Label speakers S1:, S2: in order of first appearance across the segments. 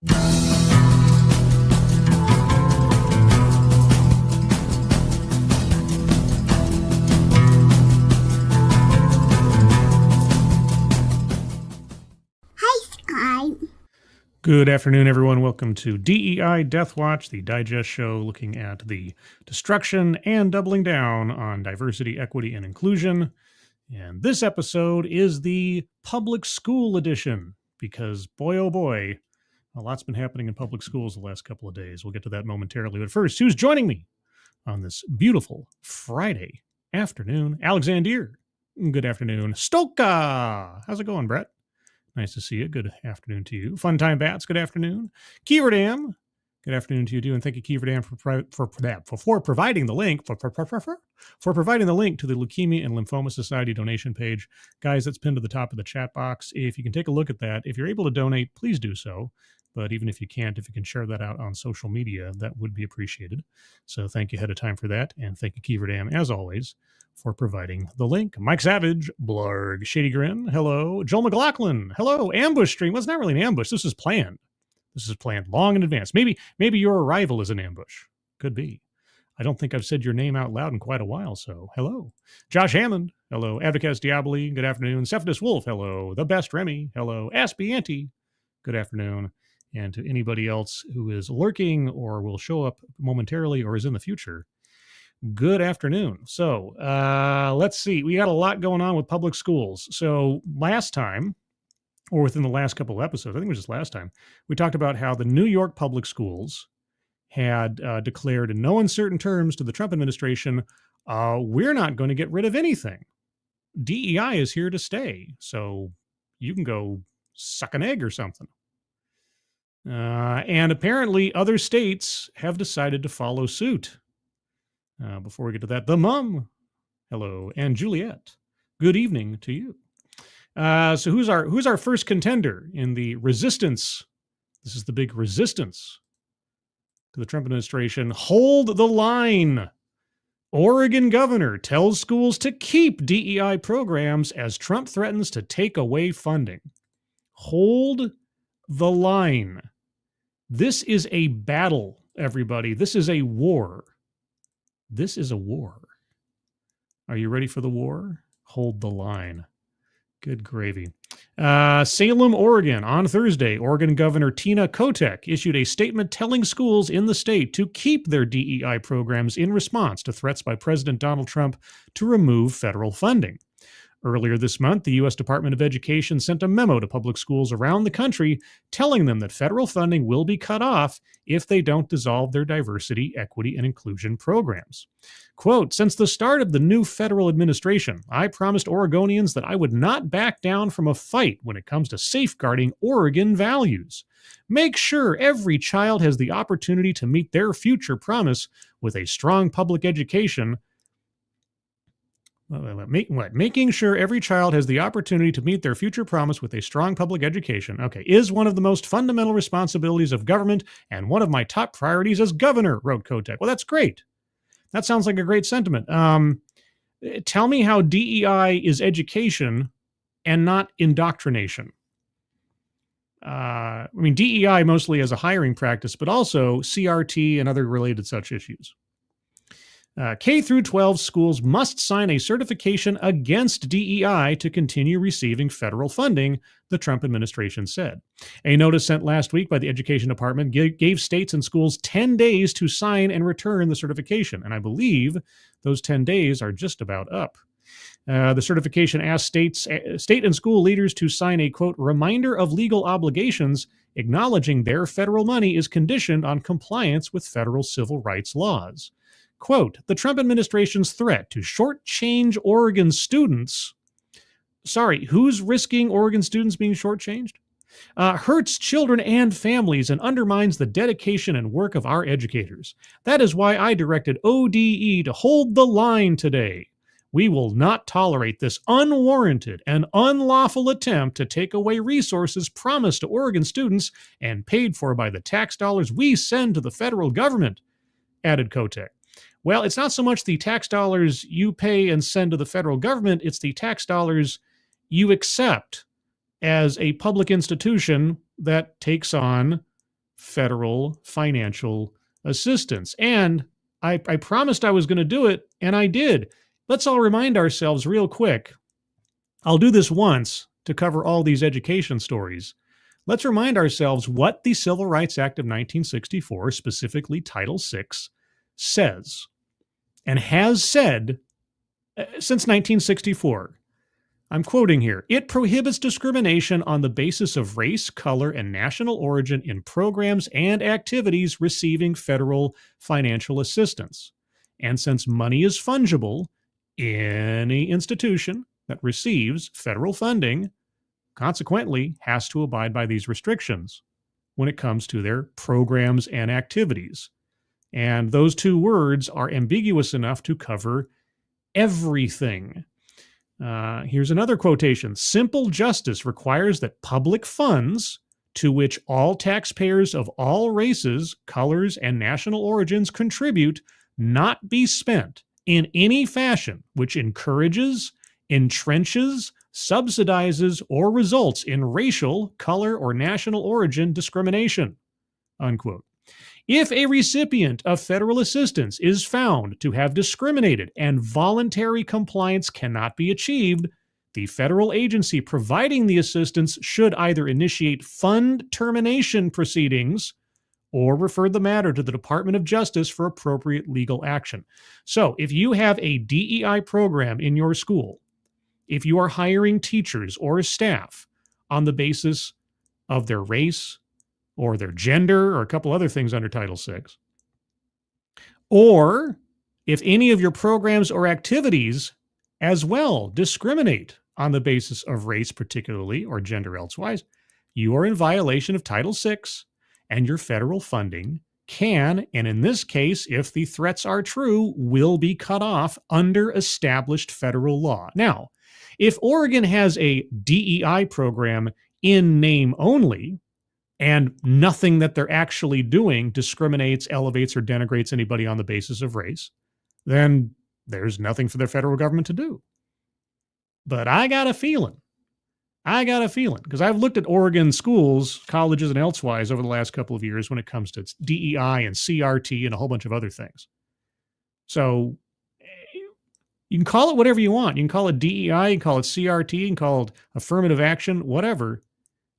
S1: Good afternoon, everyone. Welcome to D.E.I. Deathwatch, the digest show looking at the destruction and doubling down on diversity, equity, and inclusion. And this episode is the public school edition because, boy, oh boy, a lot's been happening in public schools the last couple of days. We'll get to that momentarily. But first, who's joining me on this beautiful Friday afternoon? Alexander. Good afternoon. Stoka. How's it going, Brett? Nice to see you. Good afternoon to you. Fun Time Bats, good afternoon. Kieverdam, good afternoon to you too. And thank you, Kieverdam, for providing the link for providing the link to the Leukemia and Lymphoma Society donation page. Guys, that's pinned to the top of the chat box. If you can take a look at that, if you're able to donate, please do so. But even if you can't, if you can share that out on social media, that would be appreciated. So thank you ahead of time for that. And thank you, Kieverdam, as always, for providing the link. Mike Savage, Blarg, Shady Grin, hello. Joel McLaughlin, hello. Ambush stream. Well, it's not really an ambush. This is planned. This is planned long in advance. Maybe your arrival is an ambush. Could be. I don't think I've said your name out loud in quite a while, so hello. Josh Hammond, hello. Advocates Diaboli, good afternoon. Cephalus Wolf, hello. The Best Remy, hello. Aspie Auntie, good afternoon. And to anybody else who is lurking or will show up momentarily or is in the future, good afternoon. So let's see. We got a lot going on with public schools. So last time, or within the last couple of episodes, I think it was just last time, we talked about how the New York public schools had declared in no uncertain terms to the Trump administration, we're not going to get rid of anything. DEI is here to stay. So you can go suck an egg or something. And apparently other states have decided to follow suit. Before we get to that, the mum, hello, and Juliet, good evening to you. So who's our first contender in the resistance? This is the big resistance to the Trump administration. Hold the line. Oregon governor tells schools to keep DEI programs as Trump threatens to take away funding. Hold the line. This is a battle, everybody. This is a war. This is a war. Are you ready for the war? Hold the line. Good gravy. Salem, Oregon. On Thursday, Oregon Governor Tina Kotek issued a statement telling schools in the state to keep their DEI programs in response to threats by President Donald Trump to remove federal funding. Earlier this month, the U.S. Department of Education sent a memo to public schools around the country telling them that federal funding will be cut off if they don't dissolve their diversity, equity, and inclusion programs. Quote, since the start of the new federal administration, I promised Oregonians that I would not back down from a fight when it comes to safeguarding Oregon values. Make sure every child has the opportunity to meet their future promise with a strong public education. Making sure every child has the opportunity to meet their future promise with a strong public education, is one of the most fundamental responsibilities of government and one of my top priorities as governor, wrote Kotek. Well, that's great. That sounds like a great sentiment. Tell me how DEI is education and not indoctrination. DEI mostly as a hiring practice, but also CRT and other related such issues. K through 12 schools must sign a certification against DEI to continue receiving federal funding, the Trump administration said. A notice sent last week by the Education Department gave states and schools 10 days to sign and return the certification, and I believe those 10 days are just about up. The certification asked state and school leaders to sign a, quote, reminder of legal obligations acknowledging their federal money is conditioned on compliance with federal civil rights laws. Quote, the Trump administration's threat to shortchange Oregon students. Sorry, who's risking Oregon students being shortchanged? Hurts children and families and undermines the dedication and work of our educators. That is why I directed ODE to hold the line today. We will not tolerate this unwarranted and unlawful attempt to take away resources promised to Oregon students and paid for by the tax dollars we send to the federal government, added Kotek. Well, it's not so much the tax dollars you pay and send to the federal government, it's the tax dollars you accept as a public institution that takes on federal financial assistance. And I promised I was going to do it, and I did. Let's all remind ourselves real quick. I'll do this once to cover all these education stories. Let's remind ourselves what the Civil Rights Act of 1964, specifically Title VI, says and has said since 1964. I'm quoting here. It prohibits discrimination on the basis of race, color, and national origin in programs and activities receiving federal financial assistance. And since money is fungible, any institution that receives federal funding consequently has to abide by these restrictions when it comes to their programs and activities. And those two words are ambiguous enough to cover everything. Here's another quotation. Simple justice requires that public funds to which all taxpayers of all races, colors, and national origins contribute not be spent in any fashion which encourages, entrenches, subsidizes, or results in racial, color, or national origin discrimination, unquote. If a recipient of federal assistance is found to have discriminated and voluntary compliance cannot be achieved, the federal agency providing the assistance should either initiate fund termination proceedings or refer the matter to the Department of Justice for appropriate legal action. So if you have a DEI program in your school, if you are hiring teachers or staff on the basis of their race or their gender or a couple other things under Title VI, or if any of your programs or activities as well discriminate on the basis of race particularly or gender elsewise, you are in violation of Title VI, and your federal funding can, and in this case, if the threats are true, will be cut off under established federal law. Now, if Oregon has a DEI program in name only, and nothing that they're actually doing discriminates, elevates, or denigrates anybody on the basis of race, then there's nothing for the federal government to do. But I got a feeling, because I've looked at Oregon schools, colleges, and elsewise over the last couple of years when it comes to DEI and CRT and a whole bunch of other things. So you can call it whatever you want. You can call it DEI, you can call it CRT, you can call it affirmative action, whatever.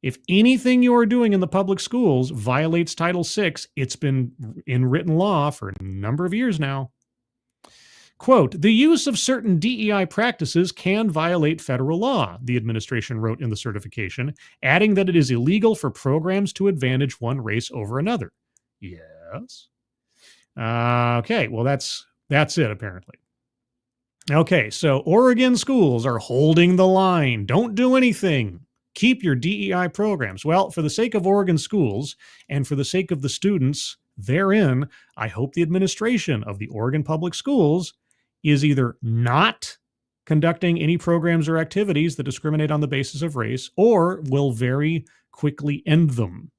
S1: If anything you are doing in the public schools violates Title VI, it's been in written law for a number of years now. Quote, the use of certain DEI practices can violate federal law, the administration wrote in the certification, adding that it is illegal for programs to advantage one race over another. Yes. Okay, well, that's it, apparently. Okay, so Oregon schools are holding the line. Don't do anything. Keep your DEI programs. Well, for the sake of Oregon schools and for the sake of the students therein, I hope the administration of the Oregon Public Schools is either not conducting any programs or activities that discriminate on the basis of race or will very quickly end them,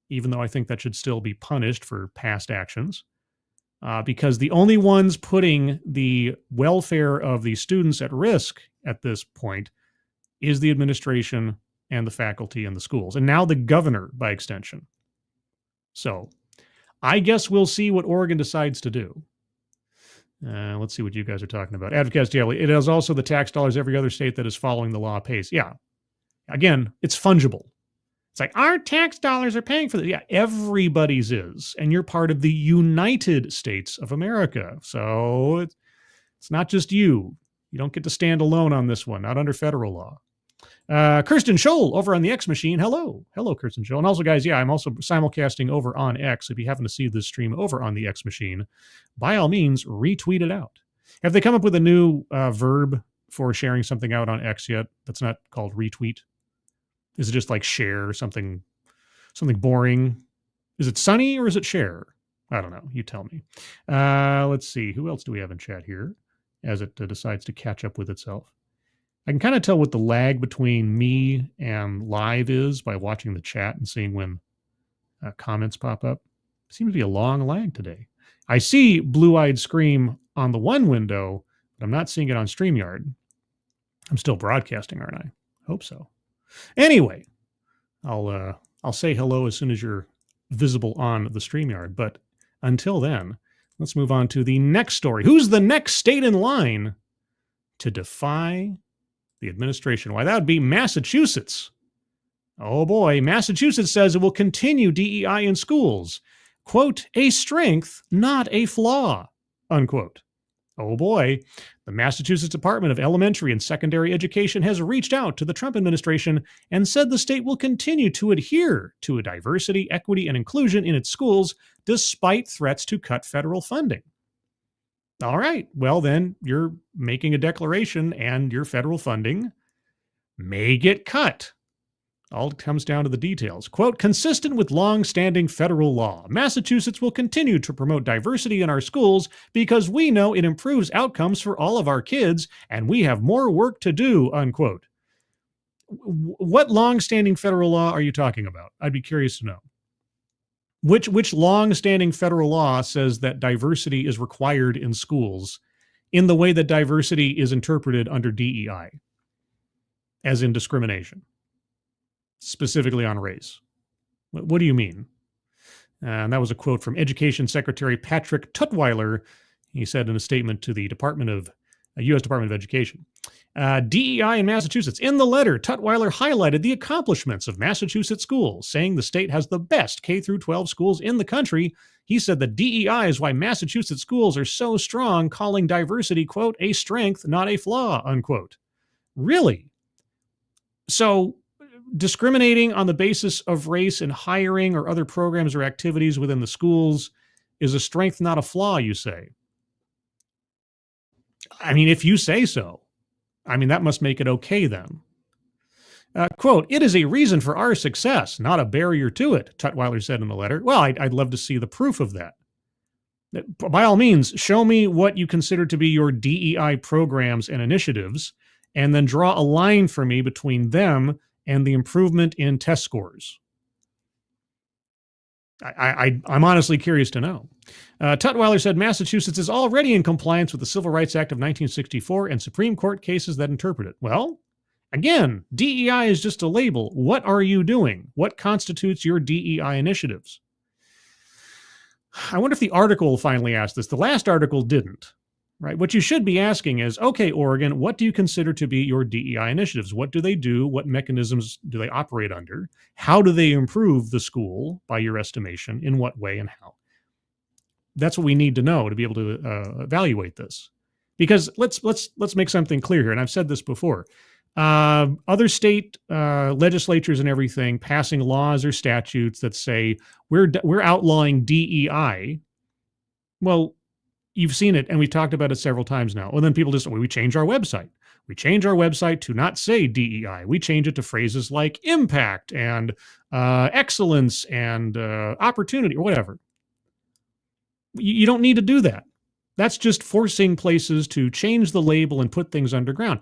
S1: even though I think that should still be punished for past actions. Because the only ones putting the welfare of the students at risk at this point is the administration and the faculty and the schools, and now the governor by extension. So I guess we'll see what Oregon decides to do. Let's see what you guys are talking about. Advocast Daily, it is also the tax dollars every other state that is following the law pays. Yeah. Again, it's fungible. It's like our tax dollars are paying for this. Yeah, everybody's is. And you're part of the United States of America. So it's not just you. You don't get to stand alone on this one, not under federal law. Kirsten Scholl over on the X Machine. Hello, Kirsten Scholl. And also, guys, yeah, I'm also simulcasting over on X. If you happen to see this stream over on the X Machine, by all means, retweet it out. Have they come up with a new verb for sharing something out on X yet? That's not called retweet. Is it just like share or something boring? Is it sunny or is it share? I don't know. You tell me. Let's see. Who else do we have in chat here as it decides to catch up with itself? I can kind of tell what the lag between me and live is by watching the chat and seeing when comments pop up. Seems to be a long lag today. I see Blue-Eyed Scream on the one window, but I'm not seeing it on StreamYard. I'm still broadcasting, aren't I? Hope so. Anyway, I'll say hello as soon as you're visible on the StreamYard. But until then, let's move on to the next story. Who's the next state in line to defy the administration? Why, that would be Massachusetts. Oh boy, Massachusetts says it will continue DEI in schools. Quote, a strength, not a flaw, unquote. Oh boy, the Massachusetts Department of Elementary and Secondary Education has reached out to the Trump administration and said the state will continue to adhere to a diversity, equity, and inclusion in its schools despite threats to cut federal funding. All right, well then, you're making a declaration and your federal funding may get cut. All comes down to the details. Quote, consistent with long-standing federal law, Massachusetts will continue to promote diversity in our schools because we know it improves outcomes for all of our kids and we have more work to do, unquote. What long-standing federal law are you talking about? I'd be curious to know. Which long-standing federal law says that diversity is required in schools in the way that diversity is interpreted under DEI, as in discrimination? Specifically on race. What do you mean? And that was a quote from Education Secretary Patrick Tutwiler. He said in a statement to the U.S. Department of Education. DEI in Massachusetts. In the letter, Tutwiler highlighted the accomplishments of Massachusetts schools, saying the state has the best K-12 schools in the country. He said that DEI is why Massachusetts schools are so strong, calling diversity, quote, a strength, not a flaw, unquote. Really? So, discriminating on the basis of race in hiring or other programs or activities within the schools is a strength, not a flaw, you say? I mean, if you say so, I mean, that must make it okay then. Quote, it is a reason for our success, not a barrier to it, Tutwiler said in the letter. Well, I'd love to see the proof of that. By all means, show me what you consider to be your DEI programs and initiatives, and then draw a line for me between them and the improvement in test scores. I'm honestly curious to know. Tutwiler said Massachusetts is already in compliance with the Civil Rights Act of 1964 and Supreme Court cases that interpret it. Well, again, DEI is just a label. What are you doing? What constitutes your DEI initiatives? I wonder if the article will finally ask this. The last article didn't. Right. What you should be asking is, okay, Oregon, what do you consider to be your DEI initiatives? What do they do? What mechanisms do they operate under? How do they improve the school by your estimation? In what way and how? That's what we need to know to be able to evaluate this. Because let's make something clear here. And I've said this before. Other state legislatures and everything passing laws or statutes that say we're outlawing DEI. Well, you've seen it, and we've talked about it several times now. And then people just, we change our website. We change our website to not say DEI. We change it to phrases like impact and excellence and opportunity or whatever. You don't need to do that. That's just forcing places to change the label and put things underground.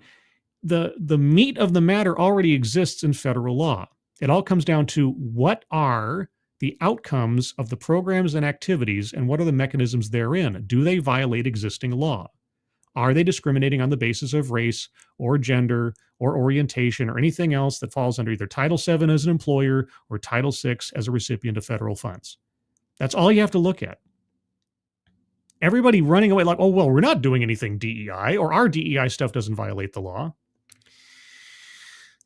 S1: The meat of the matter already exists in federal law. It all comes down to what are the outcomes of the programs and activities, and what are the mechanisms therein? Do they violate existing law? Are they discriminating on the basis of race or gender or orientation or anything else that falls under either Title VII as an employer or Title VI as a recipient of federal funds? That's all you have to look at. Everybody running away like, oh, well, we're not doing anything DEI, or our DEI stuff doesn't violate the law.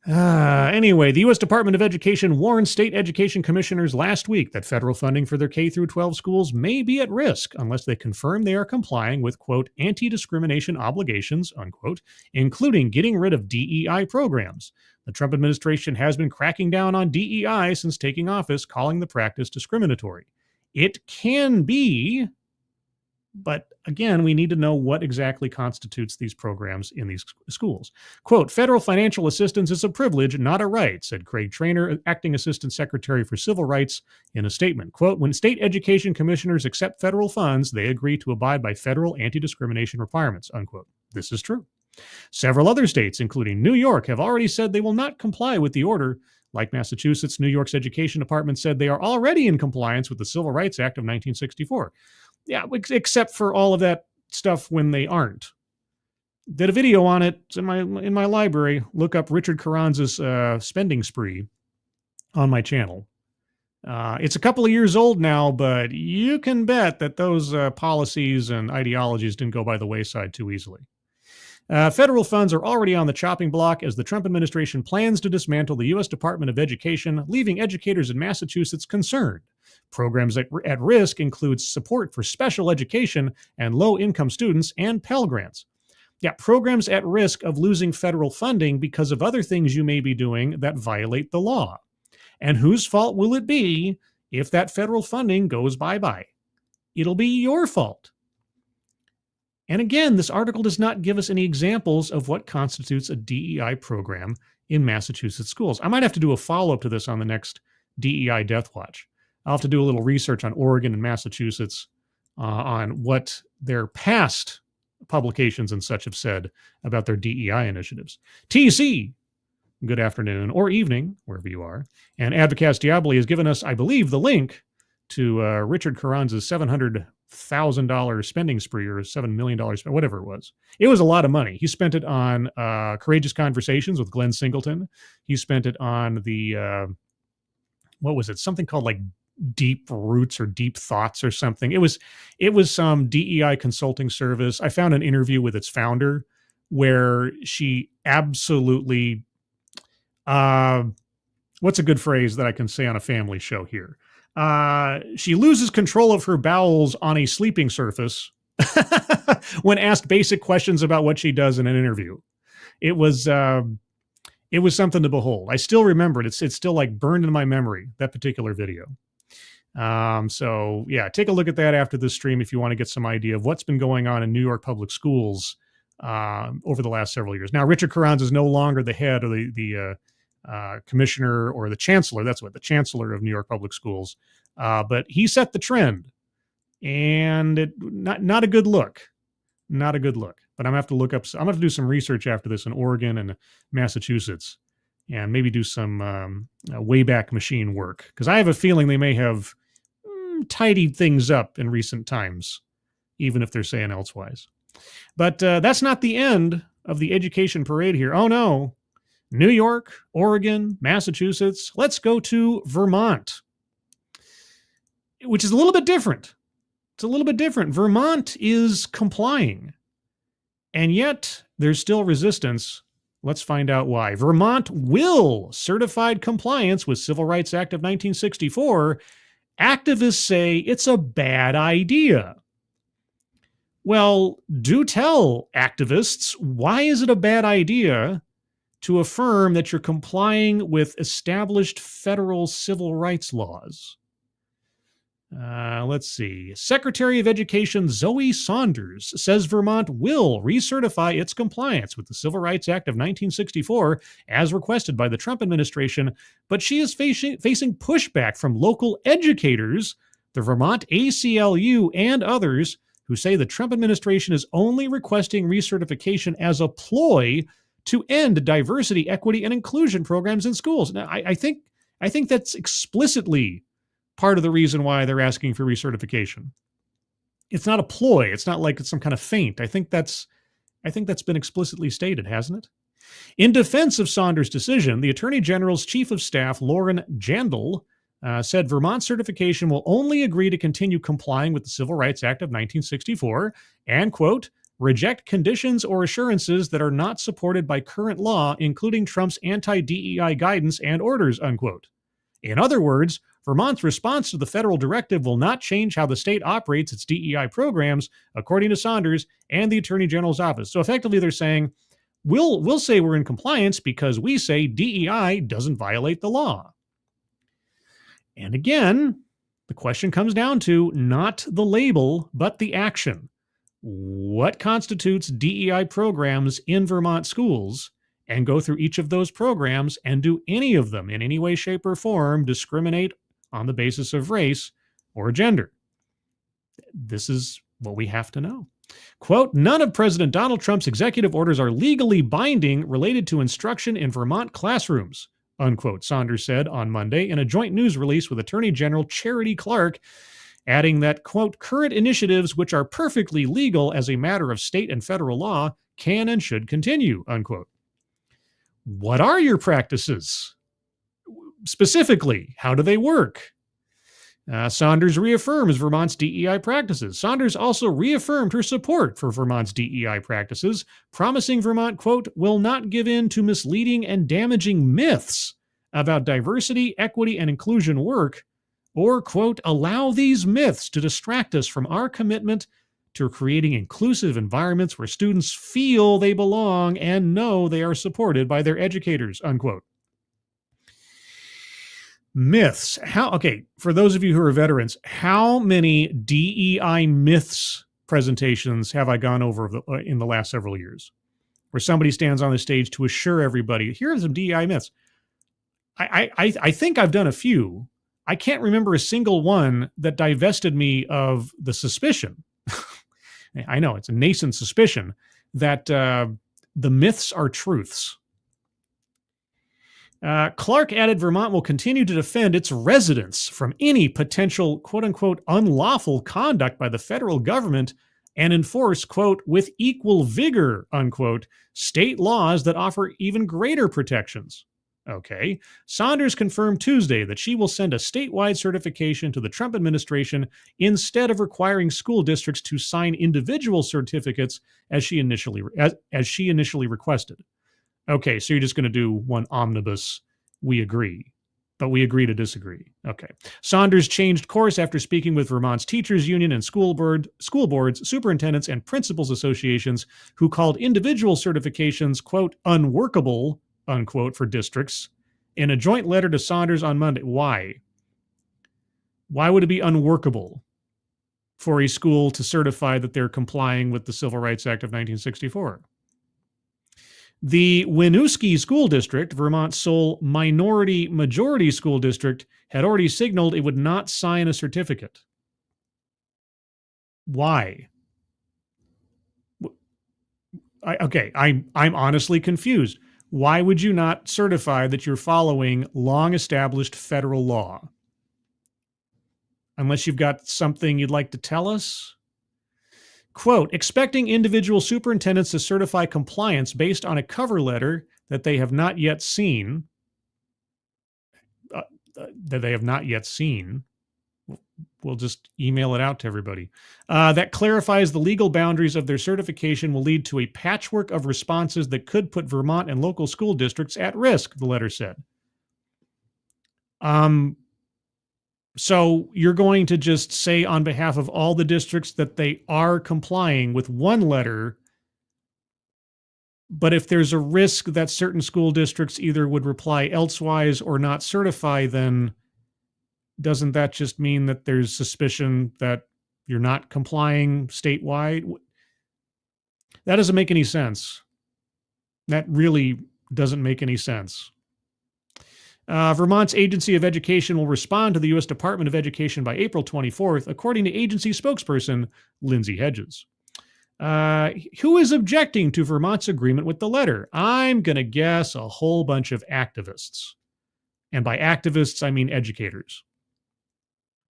S1: Anyway, the U.S. Department of Education warned state education commissioners last week that federal funding for their K-12 schools may be at risk unless they confirm they are complying with, quote, anti-discrimination obligations, unquote, including getting rid of DEI programs. The Trump administration has been cracking down on DEI since taking office, calling the practice discriminatory. It can be, but again, we need to know what exactly constitutes these programs in these schools. Quote, federal financial assistance is a privilege, not a right, said Craig Traynor, acting assistant secretary for civil rights, in a statement. Quote, when state education commissioners accept federal funds, they agree to abide by federal anti-discrimination requirements, unquote. This is true. Several other states, including New York, have already said they will not comply with the order. Like Massachusetts, New York's education department said they are already in compliance with the Civil Rights Act of 1964. Yeah, except for all of that stuff when they aren't. Did a video on it. It's in my library. Look up Richard Carranza's spending spree on my channel. It's a couple of years old now, but you can bet that those policies and ideologies didn't go by the wayside too easily. Federal funds are already on the chopping block as the Trump administration plans to dismantle the U.S. Department of Education, leaving educators in Massachusetts concerned. Programs at risk include support for special education and low-income students and Pell Grants. Yeah, programs at risk of losing federal funding because of other things you may be doing that violate the law. And whose fault will it be if that federal funding goes bye-bye? It'll be your fault. And again, this article does not give us any examples of what constitutes a DEI program in Massachusetts schools. I might have to do a follow-up to this on the next DEI Deathwatch. I'll have to do a little research on Oregon and Massachusetts on what their past publications and such have said about their DEI initiatives. TC, good afternoon or evening, wherever you are. And Advocast Diaboli has given us, I believe, the link to Richard Carranza's $700,000 spending spree, or $7 million, whatever it was. It was a lot of money. He spent it on Courageous Conversations with Glenn Singleton. He spent it on the, what was it? Something called like Deep Roots or Deep Thoughts or something. It was some DEI consulting service. I found an interview with its founder where she absolutely, what's a good phrase that I can say on a family show here? She loses control of her bowels on a sleeping surface when asked basic questions about what she does in an interview. It was something to behold. I still remember it. It's still like burned in my memory, that particular video. So yeah, take a look at that after this stream if you want to get some idea of what's been going on in New York public schools over the last several years. Now, Richard Carranza is no longer the head or the commissioner or the chancellor. That's what the chancellor of New York public schools. But he set the trend, and not a good look. Not a good look. But I'm gonna have to look up. I'm gonna have to do some research after this in Oregon and Massachusetts, and maybe do some Wayback Machine work, because I have a feeling they may have tidied things up in recent times, even if they're saying elsewise. But that's not the end of the education parade here. Oh no. New York, Oregon, Massachusetts. Let's go to Vermont, which is a little bit different. It's a little bit different. Vermont is complying, and yet there's still resistance. Let's find out why. Vermont will certified compliance with Civil Rights Act of 1964. Activists say it's a bad idea. Well, do tell activists, why is it a bad idea to affirm that you're complying with established federal civil rights laws? Let's see. Secretary of Education Zoe Saunders says Vermont will recertify its compliance with the Civil Rights Act of 1964 as requested by the Trump administration, but she is facing pushback from local educators, the Vermont ACLU, and others who say the Trump administration is only requesting recertification as a ploy to end diversity, equity, and inclusion programs in schools. Now, I think that's explicitly part of the reason why they're asking for recertification. It's not a ploy. It's not like it's some kind of feint. I think that's been explicitly stated, hasn't it? In defense of Saunders' decision, the Attorney General's Chief of Staff, Lauren Jandl, said Vermont certification will only agree to continue complying with the Civil Rights Act of 1964 and, quote, reject conditions or assurances that are not supported by current law, including Trump's anti-DEI guidance and orders, unquote. In other words, Vermont's response to the federal directive will not change how the state operates its DEI programs, according to Saunders and the Attorney General's office. So effectively, they're saying, we'll say we're in compliance because we say DEI doesn't violate the law. And again, the question comes down to not the label, but the action. What constitutes DEI programs in Vermont schools? And go through each of those programs, and do any of them in any way, shape, or form discriminate on the basis of race or gender? This is what we have to know. Quote, none of President Donald Trump's executive orders are legally binding related to instruction in Vermont classrooms, unquote, Saunders said on Monday in a joint news release with Attorney General Charity Clark, adding that, quote, current initiatives which are perfectly legal as a matter of state and federal law can and should continue, unquote. What are your practices? Specifically, how do they work? Saunders reaffirms Vermont's DEI practices. Saunders also reaffirmed her support for Vermont's DEI practices, promising Vermont, quote, will not give in to misleading and damaging myths about diversity, equity, and inclusion work, or, quote, allow these myths to distract us from our commitment to creating inclusive environments where students feel they belong and know they are supported by their educators, unquote. Myths. For those of you who are veterans, how many DEI myths presentations have I gone over in the last several years? Where somebody stands on the stage to assure everybody, here are some DEI myths. I think I've done a few. I can't remember a single one that divested me of the suspicion. I know it's a nascent suspicion that the myths are truths. Clark added Vermont will continue to defend its residents from any potential, quote unquote, unlawful conduct by the federal government and enforce, quote, with equal vigor, unquote, state laws that offer even greater protections. Okay. Saunders confirmed Tuesday that she will send a statewide certification to the Trump administration instead of requiring school districts to sign individual certificates as she initially requested. Okay, so you're just going to do one omnibus, we agree, but we agree to disagree. Okay. Saunders changed course after speaking with Vermont's teachers union and school boards, superintendents, and principals associations who called individual certifications, quote, unworkable, unquote, for districts in a joint letter to Saunders on Monday. Why? Why would it be unworkable for a school to certify that they're complying with the Civil Rights Act of 1964? The Winooski School District, Vermont's sole minority-majority school district, had already signaled it would not sign a certificate. Why? I'm honestly confused. Why would you not certify that you're following long-established federal law? Unless you've got something you'd like to tell us? Quote, expecting individual superintendents to certify compliance based on a cover letter that they have not yet seen. We'll just email it out to everybody. That clarifies the legal boundaries of their certification will lead to a patchwork of responses that could put Vermont and local school districts at risk, the letter said. So you're going to just say on behalf of all the districts that they are complying with one letter, but if there's a risk that certain school districts either would reply elsewise or not certify, then doesn't that just mean that there's suspicion that you're not complying statewide? That doesn't make any sense. That really doesn't make any sense. Vermont's Agency of Education will respond to the U.S. Department of Education by April 24th, according to agency spokesperson Lindsay Hedges. Who is objecting to Vermont's agreement with the letter? I'm going to guess a whole bunch of activists. And by activists, I mean educators,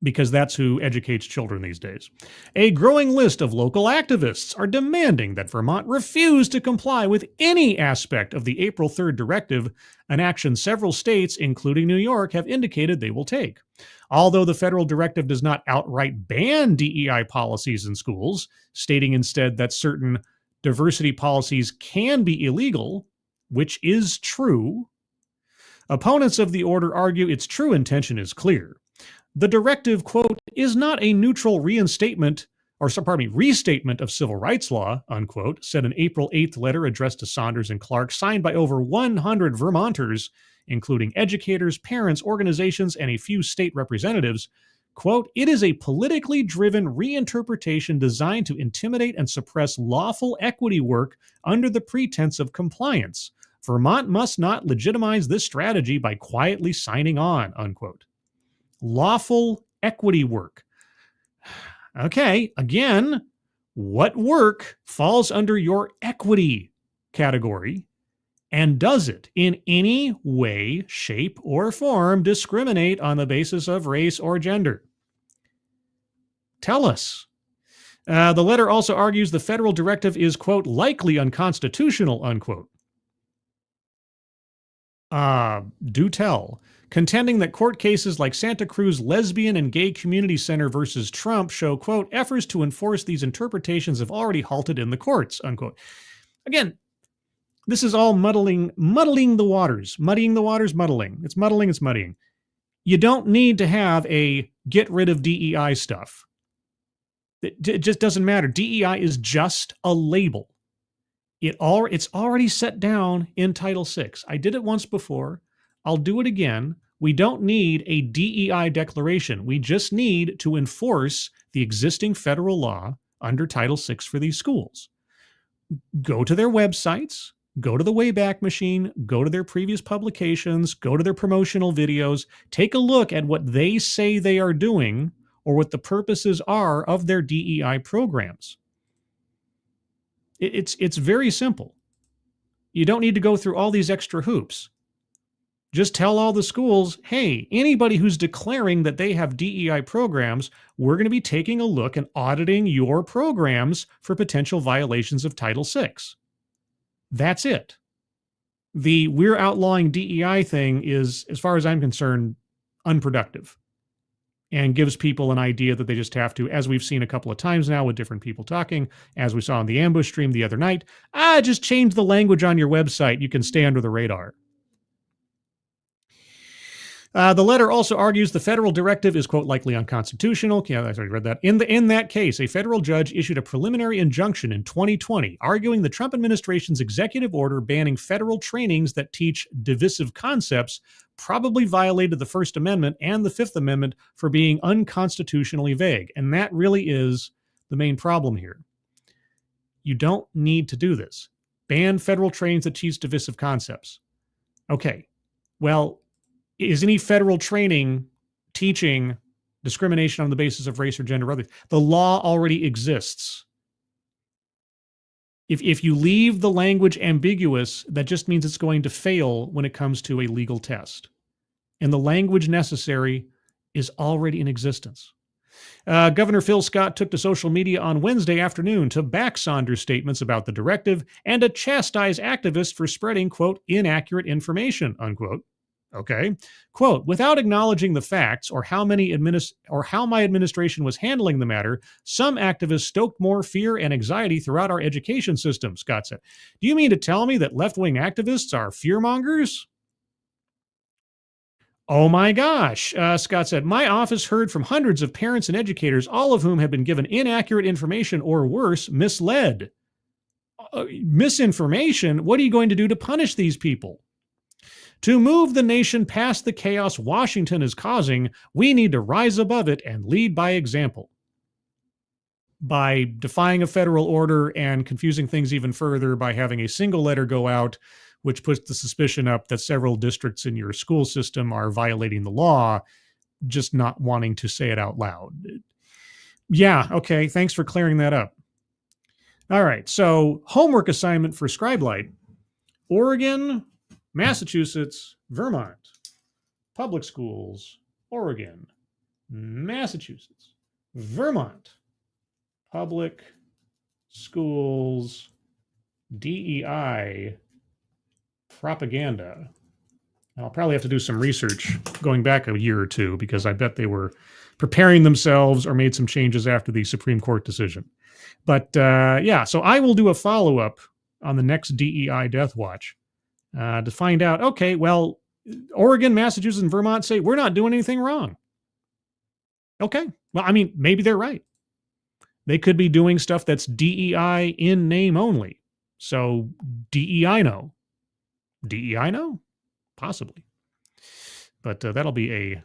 S1: because that's who educates children these days. A growing list of local activists are demanding that Vermont refuse to comply with any aspect of the April 3rd directive, an action several states, including New York, have indicated they will take. Although the federal directive does not outright ban DEI policies in schools, stating instead that certain diversity policies can be illegal, which is true, opponents of the order argue its true intention is clear. The directive, quote, is not a neutral restatement of civil rights law, unquote, said an April 8th letter addressed to Saunders and Clark, signed by over 100 Vermonters, including educators, parents, organizations, and a few state representatives. Quote, it is a politically driven reinterpretation designed to intimidate and suppress lawful equity work under the pretense of compliance. Vermont must not legitimize this strategy by quietly signing on, unquote. Lawful equity work. Okay, again, what work falls under your equity category, and does it in any way, shape, or form discriminate on the basis of race or gender? Tell us. The letter also argues the federal directive is, quote, likely unconstitutional, unquote. Do tell. Contending that court cases like Santa Cruz Lesbian and Gay Community Center versus Trump show, quote, efforts to enforce these interpretations have already halted in the courts, unquote. Again, this is all muddling the waters. Muddying the waters, muddling. It's muddling, it's muddying. You don't need to have a get rid of DEI stuff. It just doesn't matter. DEI is just a label. It's already set down in Title VI. I did it once before. I'll do it again. We don't need a DEI declaration. We just need to enforce the existing federal law under Title VI for these schools. Go to their websites, go to the Wayback Machine, go to their previous publications, go to their promotional videos, take a look at what they say they are doing or what the purposes are of their DEI programs. It's very simple. You don't need to go through all these extra hoops. Just tell all the schools, hey, anybody who's declaring that they have DEI programs, we're going to be taking a look and auditing your programs for potential violations of Title VI. That's it. The we're outlawing DEI thing is, as far as I'm concerned, unproductive and gives people an idea that they just have to, as we've seen a couple of times now with different people talking, as we saw in the ambush stream the other night, just change the language on your website. You can stay under the radar. The letter also argues the federal directive is, quote, likely unconstitutional. Yeah, I already read that. In that case, a federal judge issued a preliminary injunction in 2020, arguing the Trump administration's executive order banning federal trainings that teach divisive concepts probably violated the First Amendment and the Fifth Amendment for being unconstitutionally vague. And that really is the main problem here. You don't need to do this. Ban federal trainings that teach divisive concepts. Okay, well, is any federal training teaching discrimination on the basis of race or gender or other? The law already exists. If you leave the language ambiguous, that just means it's going to fail when it comes to a legal test. And the language necessary is already in existence. Governor Phil Scott took to social media on Wednesday afternoon to back Saunders' statements about the directive and to chastise activists for spreading, quote, inaccurate information, unquote. Okay. Quote, without acknowledging the facts or how my administration was handling the matter, some activists stoked more fear and anxiety throughout our education system, Scott said. Do you mean to tell me that left-wing activists are fearmongers? Oh my gosh, Scott said, my office heard from hundreds of parents and educators, all of whom have been given inaccurate information or worse, misled. Misinformation? What are you going to do to punish these people? To move the nation past the chaos Washington is causing, we need to rise above it and lead by example. By defying a federal order and confusing things even further by having a single letter go out, which puts the suspicion up that several districts in your school system are violating the law, just not wanting to say it out loud. Yeah, okay, thanks for clearing that up. All right, so homework assignment for Scribelight. Oregon, Massachusetts, Vermont, public schools, Oregon, Massachusetts, Vermont, public schools, DEI, propaganda. I'll probably have to do some research going back a year or two because I bet they were preparing themselves or made some changes after the Supreme Court decision. But yeah, so I will do a follow-up on the next DEI Deathwatch. To find out, okay, well, Oregon, Massachusetts, and Vermont say we're not doing anything wrong. Okay, well, I mean, maybe they're right. They could be doing stuff that's DEI in name only. So DEI no. DEI no? Possibly. But that'll be a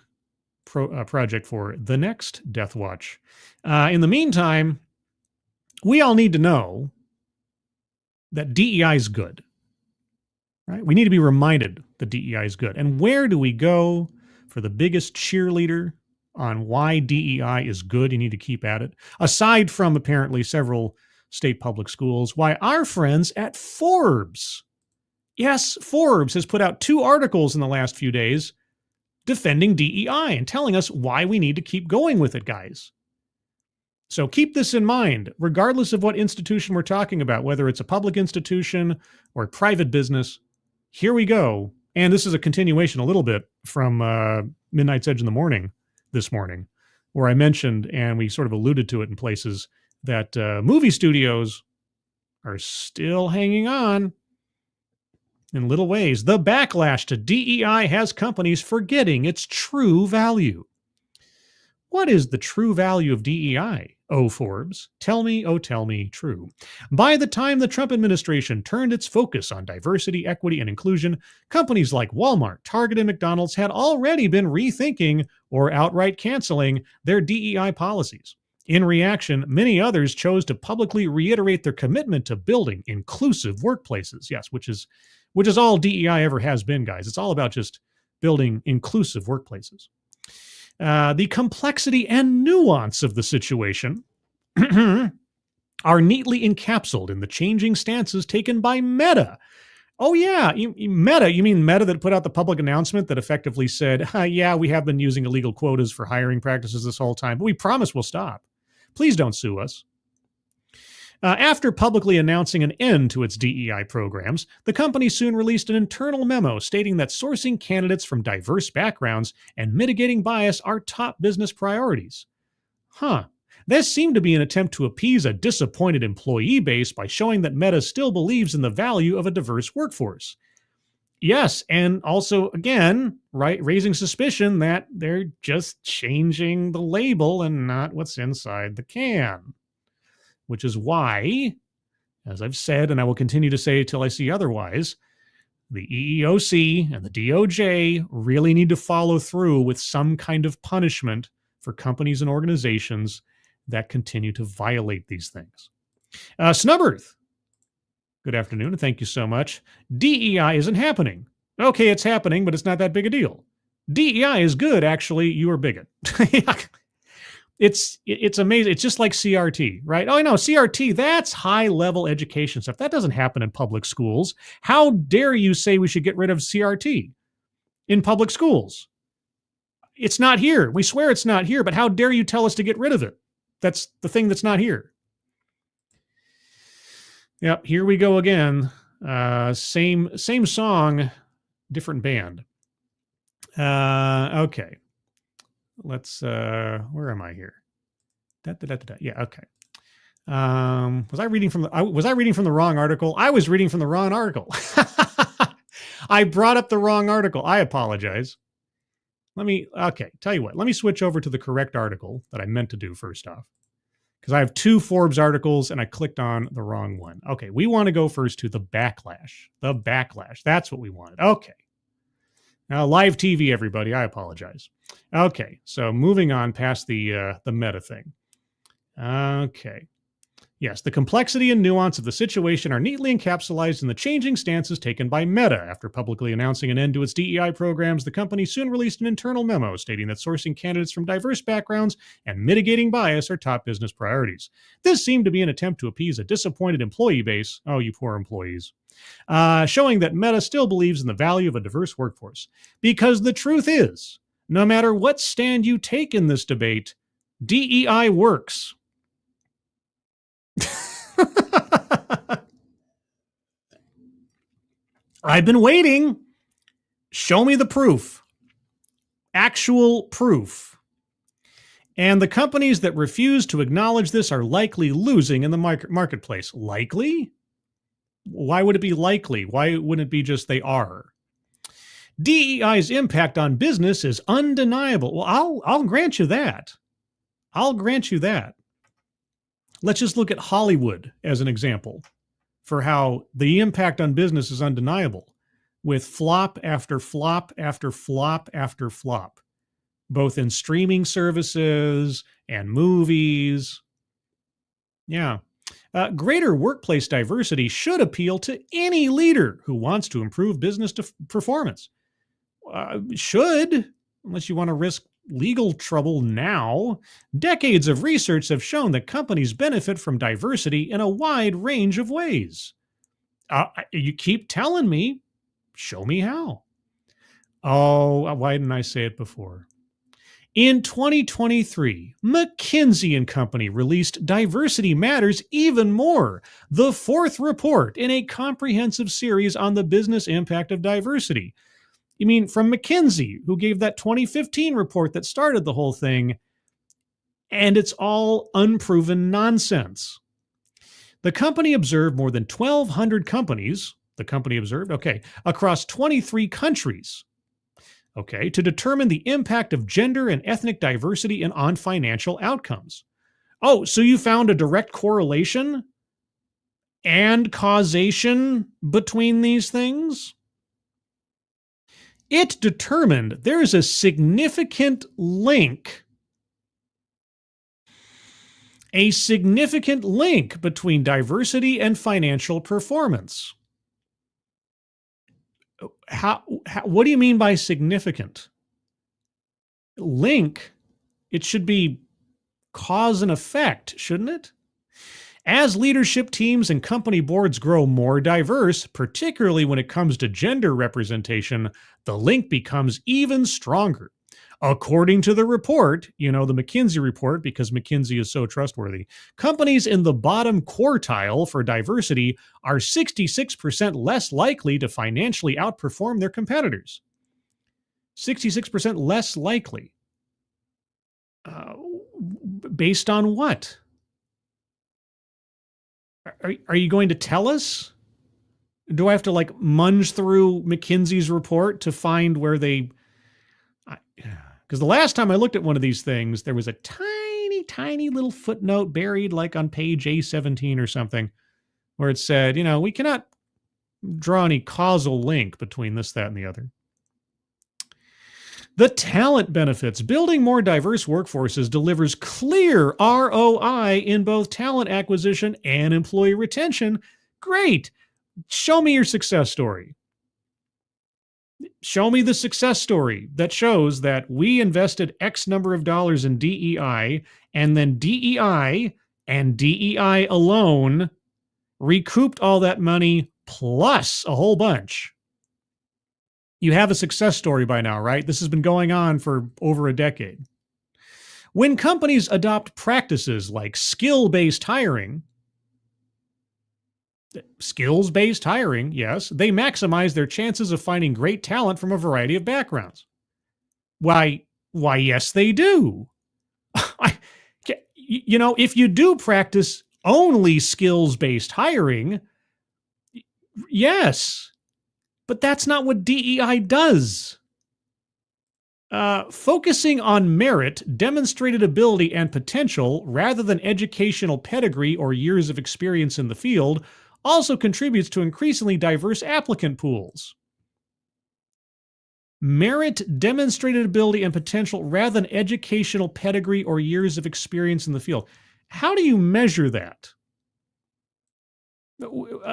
S1: project for the next Deathwatch. In the meantime, we all need to know that DEI is good. Right? We need to be reminded that DEI is good. And where do we go for the biggest cheerleader on why DEI is good? You need to keep at it. Aside from apparently several state public schools, why our friends at Forbes. Yes, Forbes has put out 2 articles in the last few days defending DEI and telling us why we need to keep going with it, guys. So keep this in mind, regardless of what institution we're talking about, whether it's a public institution or a private business. Here we go And this is a continuation a little bit from Midnight's Edge in the Morning this morning, where I mentioned, and we sort of alluded to it in places, that movie studios are still hanging on in little ways. The backlash to DEI has companies forgetting its true value. What is the true value of DEI? Oh, Forbes, tell me, oh, tell me true. By the time the Trump administration turned its focus on diversity, equity, and inclusion, companies like Walmart, Target, and McDonald's had already been rethinking or outright canceling their DEI policies. In reaction, many others chose to publicly reiterate their commitment to building inclusive workplaces. Yes, which is all DEI ever has been, guys. It's all about just building inclusive workplaces. The complexity and nuance of the situation are neatly encapsulated in the changing stances taken by Meta. Oh, yeah, Meta. You mean Meta that put out the public announcement that effectively said, yeah, we have been using illegal quotas for hiring practices this whole time, but we promise we'll stop. Please don't sue us. After publicly announcing an end to its DEI programs, the company soon released an internal memo stating that sourcing candidates from diverse backgrounds and mitigating bias are top business priorities. This seemed to be an attempt to appease a disappointed employee base by showing that Meta still believes in the value of a diverse workforce. Yes, and also, again, raising suspicion that they're just changing the label and not what's inside the can. Which is why, as I've said, and I will continue to say till I see otherwise, the EEOC and the DOJ really need to follow through with some kind of punishment for companies and organizations that continue to violate these things. Snubbirth, good afternoon, and thank you so much. DEI isn't happening. Okay, it's happening, but it's not that big a deal. DEI is good, actually. You are bigot. It's amazing. It's just like CRT, right? Oh, I know, CRT, that's high-level education stuff. That doesn't happen in public schools. How dare you say we should get rid of CRT in public schools? It's not here. We swear it's not here, but how dare you tell us to get rid of it? That's the thing that's not here. Yep, here we go again. Same song, different band. Okay. Let's where am I here? Yeah, okay. Was I reading from the wrong article? I was reading from the wrong article. I brought up the wrong article. I apologize. Tell you what, let me switch over to the correct article that I meant to do first off. Because I have two Forbes articles and I clicked on the wrong one. Okay, we want to go first to the backlash. The backlash. That's what we wanted. Okay. Now, live TV, everybody. I apologize. Okay, so moving on past the Meta thing. Okay. Yes, the complexity and nuance of the situation are neatly encapsulated in the changing stances taken by Meta. After publicly announcing an end to its DEI programs, the company soon released an internal memo stating that sourcing candidates from diverse backgrounds and mitigating bias are top business priorities. This seemed to be an attempt to appease a disappointed employee base. Oh, you poor employees. Showing that Meta still believes in the value of a diverse workforce. Because the truth is, no matter what stand you take in this debate, DEI works. I've been waiting. Show me the proof. Actual proof. And the companies that refuse to acknowledge this are likely losing in the marketplace. Likely? Why would it be likely? Why wouldn't it be just they are? DEI's impact on business is undeniable. Well, I'll grant you that. I'll grant you that. Let's just look at Hollywood as an example for how the impact on business is undeniable, with flop after flop after flop after flop, both in streaming services and movies. Yeah. Greater workplace diversity should appeal to any leader who wants to improve business performance. Should, unless you want to risk legal trouble now. Decades of research have shown that companies benefit from diversity in a wide range of ways. You keep telling me, show me how. Oh, why didn't I say it before? In 2023, McKinsey & Company released Diversity Matters Even More, the fourth report in a comprehensive series on the business impact of diversity. You mean from McKinsey, who gave that 2015 report that started the whole thing, and it's all unproven nonsense. The company observed more than 1,200 companies, across 23 countries, to determine the impact of gender and ethnic diversity on financial outcomes. Oh, so you found a direct correlation and causation between these things? It determined there is a significant link between diversity and financial performance. What do you mean by significant? Link, it should be cause and effect, shouldn't it? As leadership teams and company boards grow more diverse, particularly when it comes to gender representation, the link becomes even stronger. According to the report, the McKinsey report, because McKinsey is so trustworthy, companies in the bottom quartile for diversity are 66% less likely to financially outperform their competitors. 66% less likely. Based on what? Are you going to tell us? Do I have to munge through McKinsey's report to find where they... Because the last time I looked at one of these things, there was a tiny, tiny little footnote buried on page A17 or something, where it said, we cannot draw any causal link between this, that, and the other. The talent benefits. Building more diverse workforces delivers clear ROI in both talent acquisition and employee retention. Great. Show me your success story. Show me the success story that shows that we invested X number of dollars in DEI, and then DEI and DEI alone recouped all that money plus a whole bunch. You have a success story by now, right? This has been going on for over a decade. When companies adopt practices like skills-based hiring, yes, they maximize their chances of finding great talent from a variety of backgrounds. Why, yes, they do. If you do practice only skills-based hiring, yes, but that's not what DEI does. Focusing on merit, demonstrated ability, and potential rather than educational pedigree or years of experience in the field also contributes to increasingly diverse applicant pools. Merit, demonstrated ability, and potential rather than educational pedigree or years of experience in the field. How do you measure that?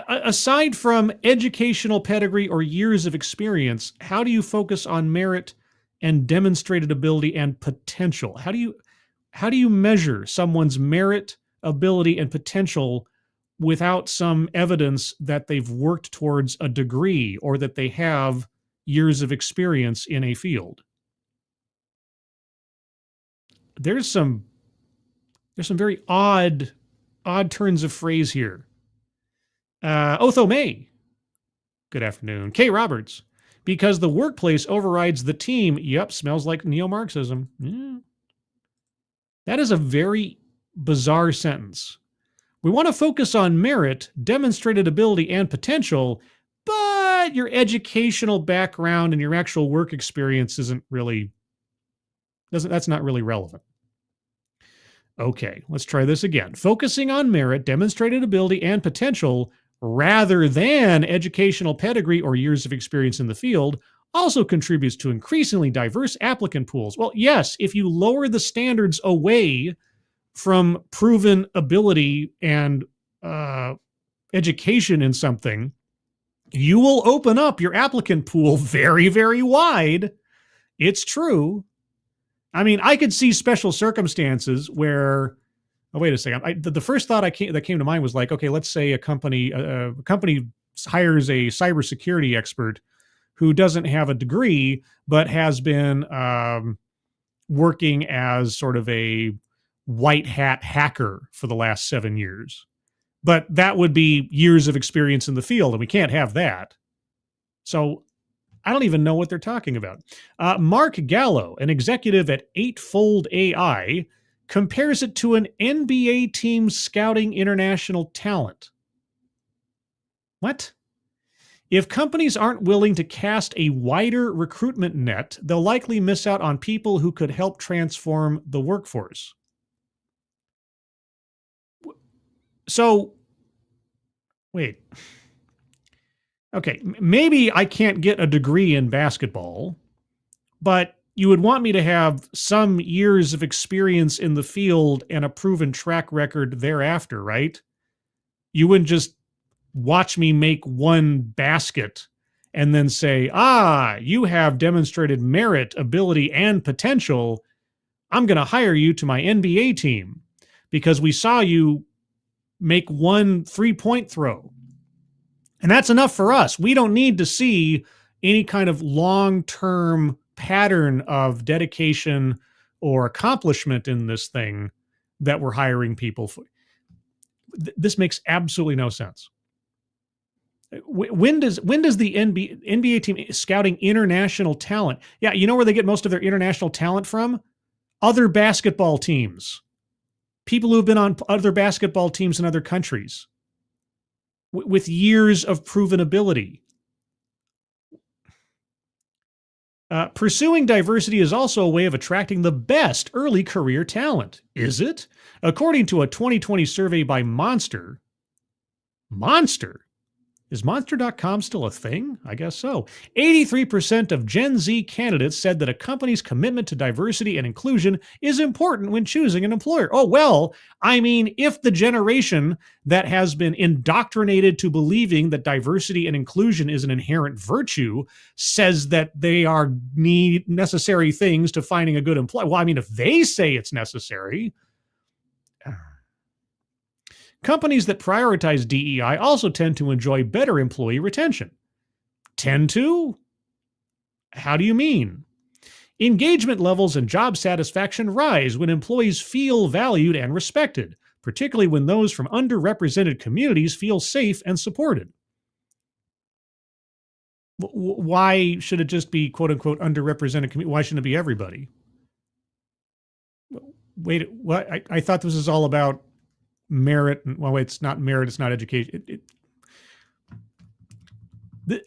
S1: Aside from educational pedigree or years of experience, how do you focus on merit and demonstrated ability and potential? How do you measure someone's merit, ability, and potential without some evidence that they've worked towards a degree or that they have years of experience in a field? There's some very odd turns of phrase here. Otho May. Good afternoon. Kay Roberts. Because the workplace overrides the team. Yep, smells like neo-Marxism. Yeah. That is a very bizarre sentence. We want to focus on merit, demonstrated ability, and potential, but your educational background and your actual work experience that's not really relevant. Okay, let's try this again. Focusing on merit, demonstrated ability, and potential rather than educational pedigree or years of experience in the field also contributes to increasingly diverse applicant pools. Well, yes, if you lower the standards away from proven ability and education in something, you will open up your applicant pool very, very wide. It's true. I mean, I could see special circumstances where, oh, wait a second. The first thought that came to mind was okay, let's say a company hires a cybersecurity expert who doesn't have a degree, but has been working as sort of a white hat hacker for the last 7 years. But that would be years of experience in the field, and we can't have that. So I don't even know what they're talking about. Mark Gallo, an executive at Eightfold AI, compares it to an NBA team scouting international talent. What? If companies aren't willing to cast a wider recruitment net, they'll likely miss out on people who could help transform the workforce. So, wait. Okay, maybe I can't get a degree in basketball, but you would want me to have some years of experience in the field and a proven track record thereafter, right? You wouldn't just watch me make one basket and then say, you have demonstrated merit, ability, and potential. I'm going to hire you to my NBA team because we saw you make one 3-point throw. And that's enough for us. We don't need to see any kind of long-term pattern of dedication or accomplishment in this thing that we're hiring people for. This makes absolutely no sense. When does the NBA team scouting international talent? Yeah, you know where they get most of their international talent from? Other basketball teams. People who have been on other basketball teams in other countries with years of proven ability. Pursuing diversity is also a way of attracting the best early career talent. Is it? According to a 2020 survey by Monster. Is Monster.com still a thing? I guess so. 83% of Gen Z candidates said that a company's commitment to diversity and inclusion is important when choosing an employer. Oh, well, I mean, if the generation that has been indoctrinated to believing that diversity and inclusion is an inherent virtue says that they are necessary things to finding a good employer. Well, I mean, if they say it's necessary. Companies that prioritize DEI also tend to enjoy better employee retention. Tend to? How do you mean? Engagement levels and job satisfaction rise when employees feel valued and respected, particularly when those from underrepresented communities feel safe and supported. Why should it just be quote-unquote underrepresented community? Why shouldn't it be everybody? Wait, what? I thought this was all about merit. Well, it's not merit. It's not education.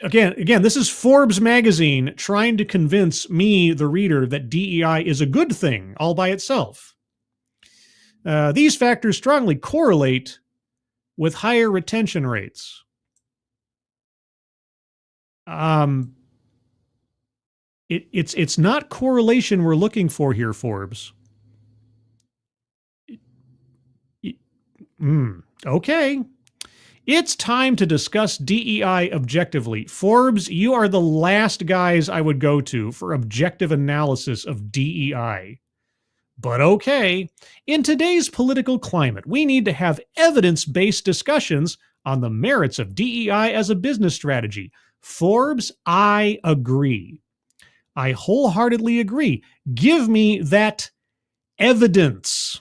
S1: Again, this is Forbes magazine trying to convince me, the reader, that DEI is a good thing all by itself. These factors strongly correlate with higher retention rates. It's not correlation we're looking for here, Forbes. Okay. It's time to discuss DEI objectively. Forbes, you are the last guys I would go to for objective analysis of DEI. But okay, in today's political climate, we need to have evidence-based discussions on the merits of DEI as a business strategy. Forbes, I agree. I wholeheartedly agree. Give me that evidence.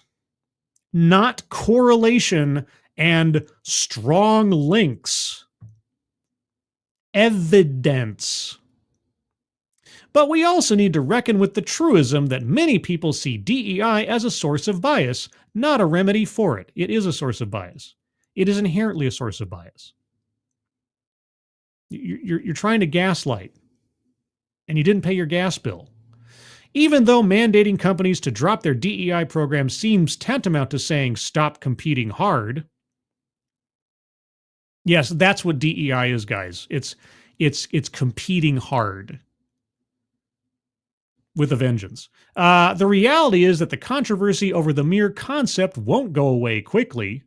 S1: Not correlation and strong links. Evidence. But we also need to reckon with the truism that many people see DEI as a source of bias, not a remedy for it. It is a source of bias. It is inherently a source of bias. You're trying to gaslight, and you didn't pay your gas bill. Even though mandating companies to drop their DEI program seems tantamount to saying stop competing hard. Yes, that's what DEI is, guys. It's competing hard with a vengeance. The reality is that the controversy over the mere concept won't go away quickly.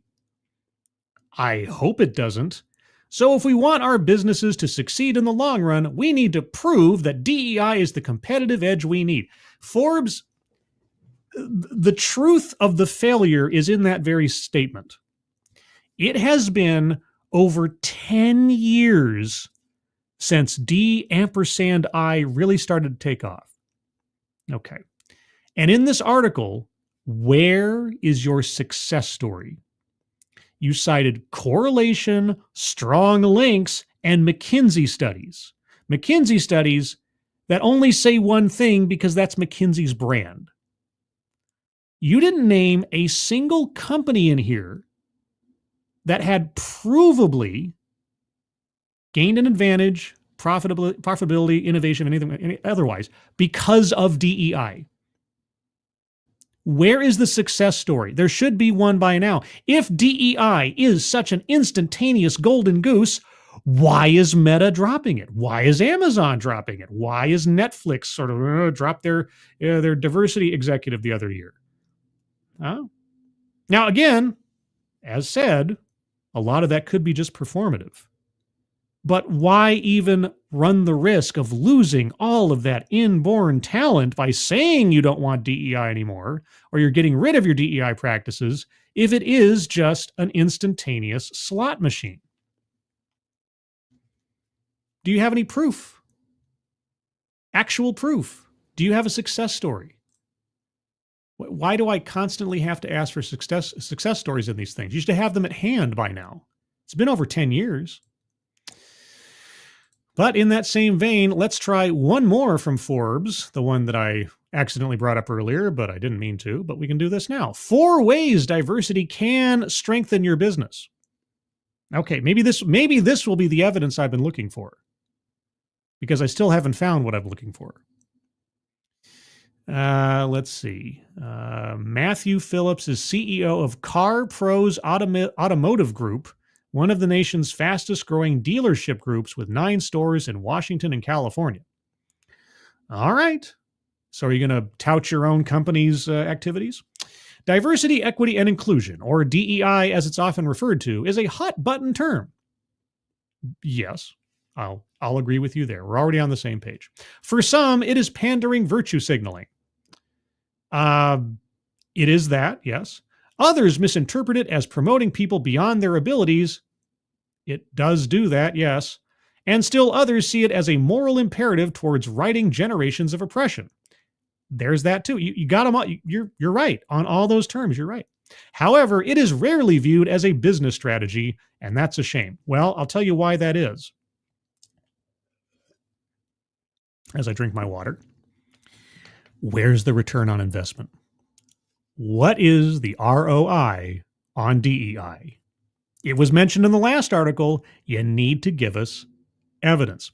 S1: I hope it doesn't. So if we want our businesses to succeed in the long run, we need to prove that DEI is the competitive edge we need. Forbes, the truth of the failure is in that very statement. It has been over 10 years since D.I really started to take off. Okay. And in this article, where is your success story? You cited correlation, strong links, and McKinsey studies. McKinsey studies that only say one thing because that's McKinsey's brand. You didn't name a single company in here that had provably gained an advantage, profitability, innovation, anything otherwise, because of DEI. Where is the success story? There should be one by now. If DEI is such an instantaneous golden goose, why is Meta dropping it? Why is Amazon dropping it? Why is Netflix sort of dropped their diversity executive the other year? Now, again, as said, a lot of that could be just performative. But why even run the risk of losing all of that inborn talent by saying you don't want DEI anymore, or you're getting rid of your DEI practices, if it is just an instantaneous slot machine? Do you have any proof? Actual proof? Do you have a success story? Why do I constantly have to ask for success stories in these things? You should have them at hand by now. It's been over 10 years. But in that same vein, let's try one more from Forbes, the one that I accidentally brought up earlier, but I didn't mean to, but we can do this now. 4 ways diversity can strengthen your business. Okay, maybe this will be the evidence I've been looking for, because I still haven't found what I'm looking for. Let's see. Matthew Phillips is CEO of Car Pros Automotive Group, one of the nation's fastest growing dealership groups with 9 stores in Washington and California. All right. So are you going to tout your own company's activities? Diversity, equity, and inclusion, or DEI as it's often referred to, is a hot button term. Yes, I'll agree with you there. We're already on the same page. For some, it is pandering virtue signaling. It is that, yes. Others misinterpret it as promoting people beyond their abilities. It does do that, yes. And still others see it as a moral imperative towards righting generations of oppression. There's that too. You got them all. You're right on all those terms. You're right. However, it is rarely viewed as a business strategy, and that's a shame. Well, I'll tell you why that is. As I drink my water, where's the return on investment? What is the ROI on DEI? It was mentioned in the last article. You need to give us evidence.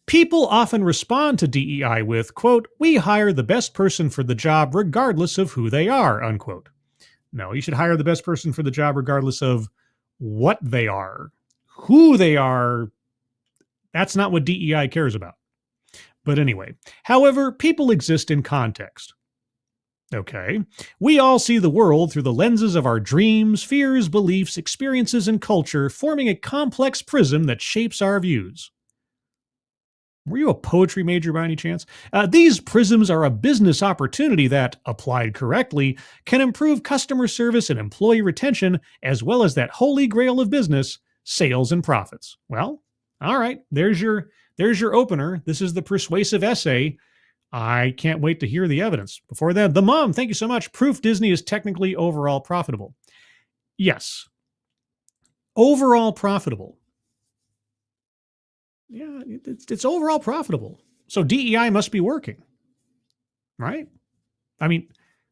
S1: People often respond to DEI with, quote, "We hire the best person for the job regardless of who they are," unquote. No, you should hire the best person for the job regardless of what they are. Who they are, that's not what DEI cares about. But anyway, however, people exist in context. Okay, we all see the world through the lenses of our dreams, fears, beliefs, experiences, and culture, forming a complex prism that shapes our views. Were you a poetry major by any chance? These prisms are a business opportunity that, applied correctly, can improve customer service and employee retention, as well as that holy grail of business, sales and profits. Well, all right, there's your opener. This is the persuasive essay. I can't wait to hear the evidence. Before that, the mom, thank you so much. Proof Disney is technically overall profitable. Yes. Overall profitable. Yeah, it's overall profitable. So DEI must be working, right? I mean,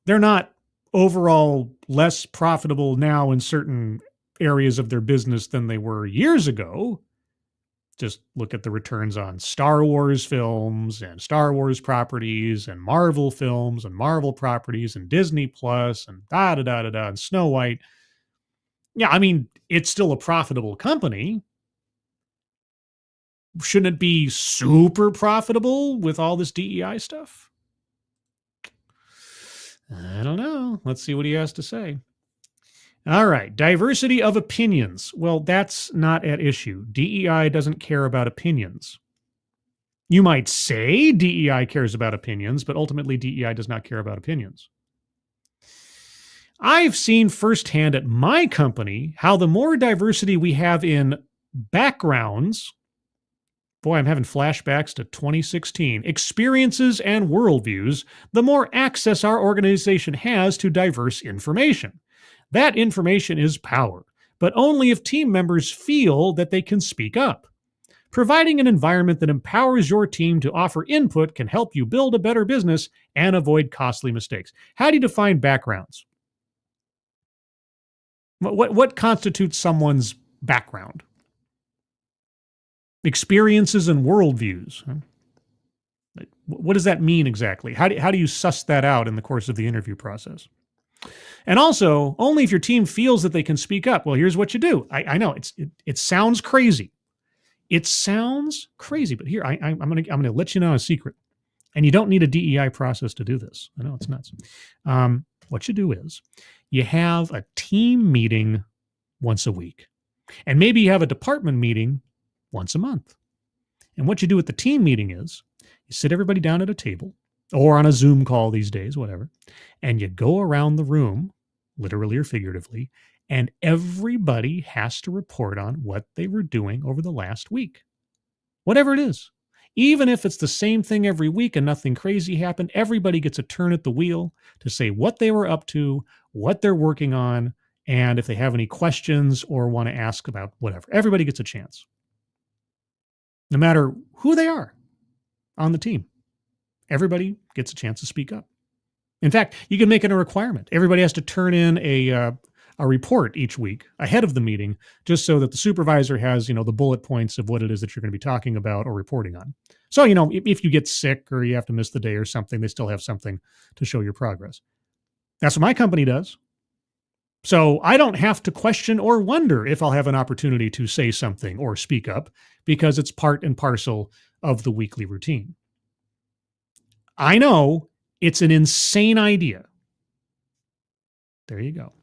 S1: they're not overall less profitable now in certain areas of their business than they were years ago. Just look at the returns on Star Wars films and Star Wars properties and Marvel films and Marvel properties and Disney Plus and da-da-da-da-da and Snow White. Yeah, I mean, it's still a profitable company. Shouldn't it be super profitable with all this DEI stuff? I don't know. Let's see what he has to say. All right. Diversity of opinions. Well, that's not at issue. DEI doesn't care about opinions. You might say DEI cares about opinions, but ultimately DEI does not care about opinions. I've seen firsthand at my company how the more diversity we have in backgrounds, boy, I'm having flashbacks to 2016, experiences and worldviews, the more access our organization has to diverse information. That information is power, but only if team members feel that they can speak up. Providing an environment that empowers your team to offer input can help you build a better business and avoid costly mistakes. How do you define backgrounds? What constitutes someone's background? Experiences and worldviews. What does that mean exactly? How do you suss that out in the course of the interview process? And also, only if your team feels that they can speak up. Well, here's what you do. I know it sounds crazy. It sounds crazy, but here I'm gonna let you know a secret. And you don't need a DEI process to do this. I know it's nuts. What you do is you have a team meeting once a week, and maybe you have a department meeting once a month. And what you do at the team meeting is you sit everybody down at a table or on a Zoom call these days, whatever, and you go around the room, literally or figuratively, and everybody has to report on what they were doing over the last week, whatever it is. Even if it's the same thing every week and nothing crazy happened, everybody gets a turn at the wheel to say what they were up to, what they're working on, and if they have any questions or want to ask about whatever. Everybody gets a chance, no matter who they are on the team. Everybody gets a chance to speak up. In fact, you can make it a requirement. Everybody has to turn in a report each week ahead of the meeting, just so that the supervisor has, the bullet points of what it is that you're going to be talking about or reporting on. So, if you get sick or you have to miss the day or something, they still have something to show your progress. That's what my company does. So I don't have to question or wonder if I'll have an opportunity to say something or speak up, because it's part and parcel of the weekly routine. I know it's an insane idea. There you go.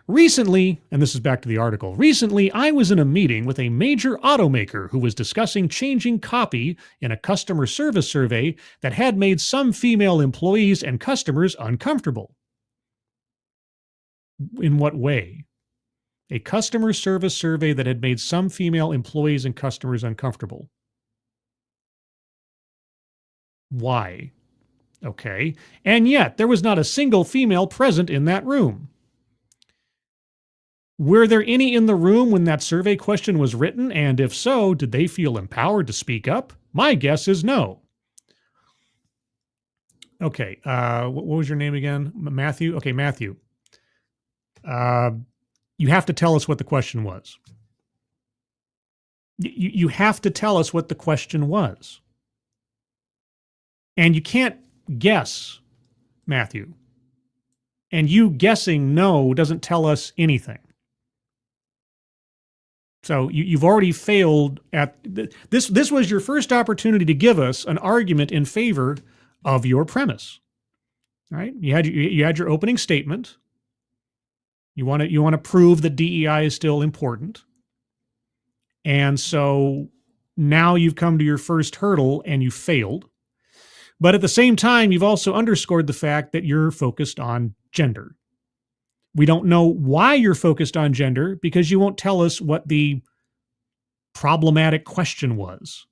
S1: Recently, and this is back to the article, recently I was in a meeting with a major automaker who was discussing changing copy in a customer service survey that had made some female employees and customers uncomfortable. In what way? A customer service survey that had made some female employees and customers uncomfortable. Why? Okay. And yet, there was not a single female present in that room. Were there any in the room when that survey question was written? And if so, did they feel empowered to speak up? My guess is no. Okay. What was your name again? Matthew? Okay, Matthew. You have to tell us what the question was. You have to tell us what the question was. And you can't guess, Matthew. And you guessing no doesn't tell us anything. So you've already failed at this. This was your first opportunity to give us an argument in favor of your premise. All right? You had your opening statement. You want to prove that DEI is still important. And so now you've come to your first hurdle and you failed. But at the same time, you've also underscored the fact that you're focused on gender. We don't know why you're focused on gender because you won't tell us what the problematic question was.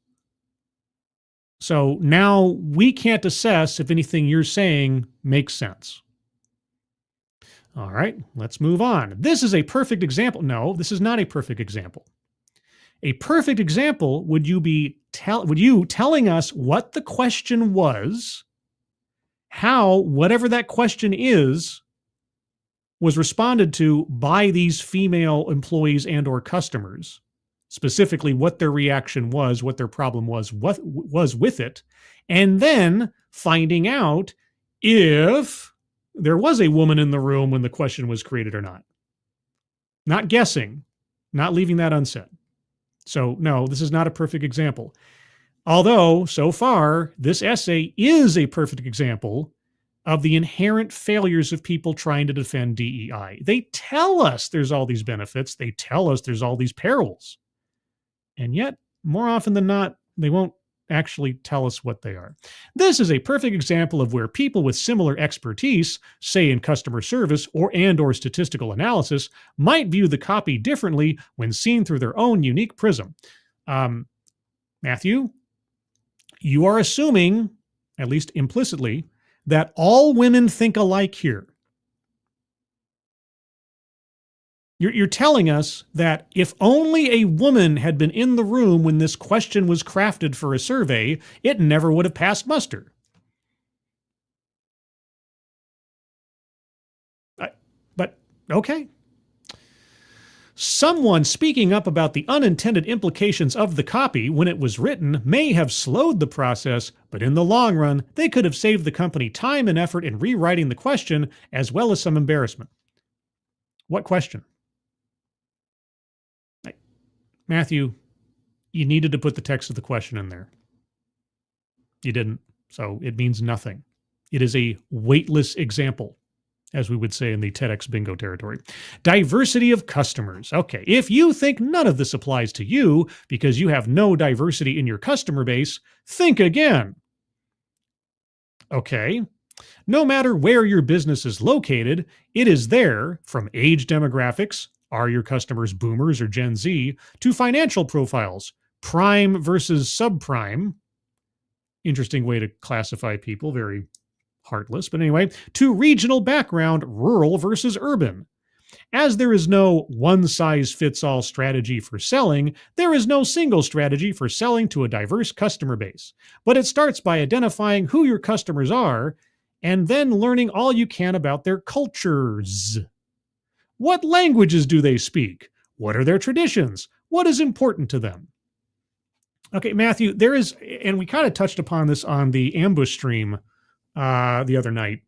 S1: So now we can't assess if anything you're saying makes sense. All right, let's move on. This is a perfect example. No, this is not a perfect example. A perfect example would you telling us what the question was, how whatever that question was responded to by these female employees and or customers, specifically what their reaction was, what their problem was, what was with it, and then finding out if there was a woman in the room when the question was created or not. Not guessing, not leaving that unsaid. So no, this is not a perfect example. Although, so far, this essay is a perfect example of the inherent failures of people trying to defend DEI. They tell us there's all these benefits. They tell us there's all these perils. And yet, more often than not, they won't actually tell us what they are. This is a perfect example of where people with similar expertise, say in customer service or statistical analysis, might view the copy differently when seen through their own unique prism. Matthew, you are assuming, at least implicitly, that all women think alike here. You're telling us that if only a woman had been in the room when this question was crafted for a survey, it never would have passed muster. But okay. Someone speaking up about the unintended implications of the copy when it was written may have slowed the process, but in the long run, they could have saved the company time and effort in rewriting the question, as well as some embarrassment. What question? Matthew, you needed to put the text of the question in there. You didn't, so it means nothing. It is a weightless example, as we would say in the TEDx bingo territory. Diversity of customers. Okay, if you think none of this applies to you because you have no diversity in your customer base, think again. Okay, no matter where your business is located, it is there, from age demographics, are your customers boomers or Gen Z, to financial profiles, prime versus subprime. Interesting way to classify people, very heartless, but anyway, to regional background, rural versus urban. As there is no one-size-fits-all strategy for selling, there is no single strategy for selling to a diverse customer base. But it starts by identifying who your customers are and then learning all you can about their cultures. What languages do they speak? What are their traditions? What is important to them? Okay, Matthew, there is, and we kind of touched upon this on the ambush stream the other night,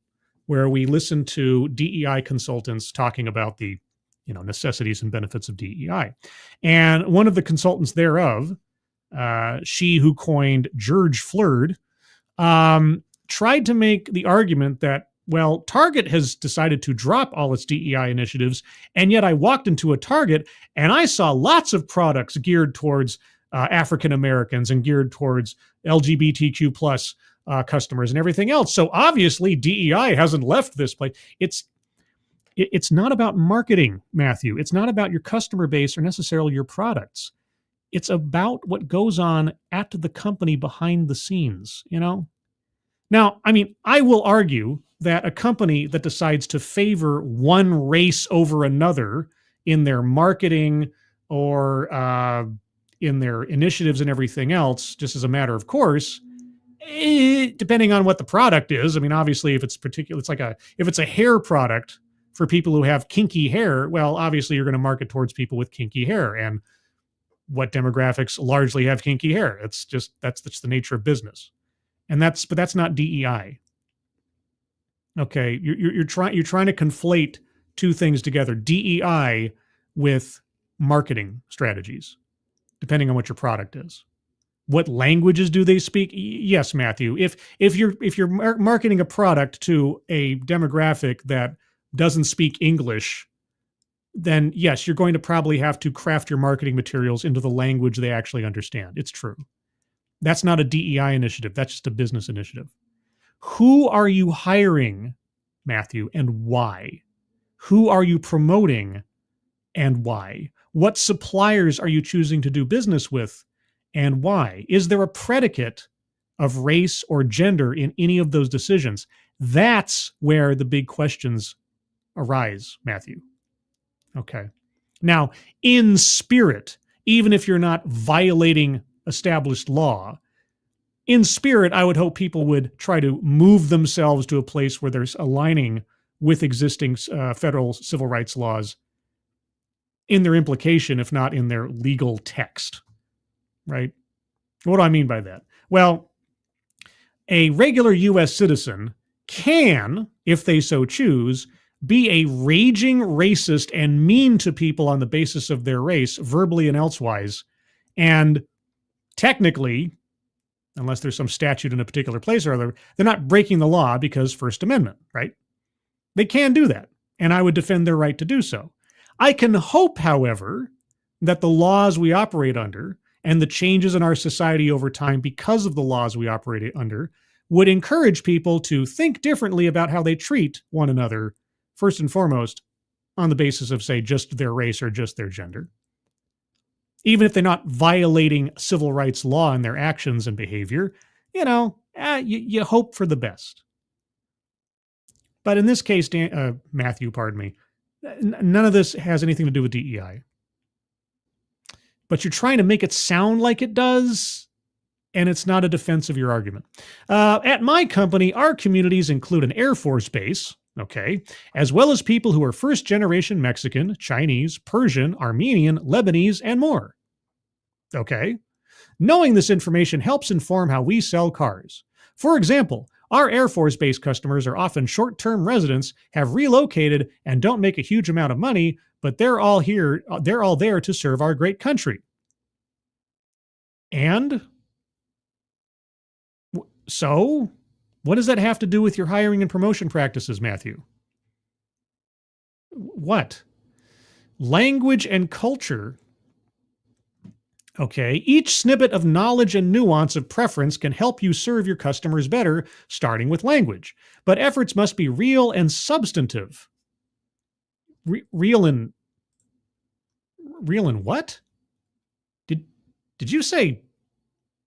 S1: where we listened to DEI consultants talking about the necessities and benefits of DEI. And one of the consultants thereof, she who coined George Flurd, tried to make the argument that, well, Target has decided to drop all its DEI initiatives, and yet I walked into a Target and I saw lots of products geared towards African Americans and geared towards LGBTQ plus customers and everything else. So obviously DEI hasn't left this place. It's not about marketing, Matthew. It's not about your customer base or necessarily your products. It's about what goes on at the company behind the scenes, Now, I mean, I will argue that a company that decides to favor one race over another in their marketing or in their initiatives and everything else, just as a matter of course, depending on what the product is. I mean, obviously, if it's particular, if it's a hair product for people who have kinky hair, well, obviously you're going to market towards people with kinky hair. And what demographics largely have kinky hair? That's just the nature of business. But that's not DEI. Okay, you're trying to conflate two things together: DEI with marketing strategies, depending on what your product is. What languages do they speak? Yes, Matthew. If you're marketing a product to a demographic that doesn't speak English, then yes, you're going to probably have to craft your marketing materials into the language they actually understand. It's true. That's not a DEI initiative. That's just a business initiative. Who are you hiring, Matthew, and why? Who are you promoting and why? What suppliers are you choosing to do business with and why? Is there a predicate of race or gender in any of those decisions? That's where the big questions arise, Matthew. Okay. Now, in spirit, even if you're not violating established law, in spirit, I would hope people would try to move themselves to a place where there's aligning with existing federal civil rights laws in their implication, if not in their legal text, right? What do I mean by that? Well, a regular U.S. citizen can, if they so choose, be a raging racist and mean to people on the basis of their race, verbally and elsewise, and technically, unless there's some statute in a particular place or other, they're not breaking the law because First Amendment, right? They can do that, and I would defend their right to do so. I can hope, however, that the laws we operate under and the changes in our society over time because of the laws we operate under would encourage people to think differently about how they treat one another, first and foremost, on the basis of, say, just their race or just their gender. Even if they're not violating civil rights law in their actions and behavior, you hope for the best. But in this case, Matthew, pardon me, None of this has anything to do with DEI. But you're trying to make it sound like it does, and it's not a defense of your argument. At my company, our communities include an Air Force base, okay, as well as people who are first generation Mexican, Chinese, Persian, Armenian, Lebanese, and more. Okay. Knowing this information helps inform how we sell cars. For example, our Air Force Base customers are often short term residents, have relocated, and don't make a huge amount of money, but they're all there to serve our great country. And so, what does that have to do with your hiring and promotion practices, Matthew? What? Language and culture. Okay, each snippet of knowledge and nuance of preference can help you serve your customers better, starting with language. But efforts must be real and substantive. Real and what? Did you say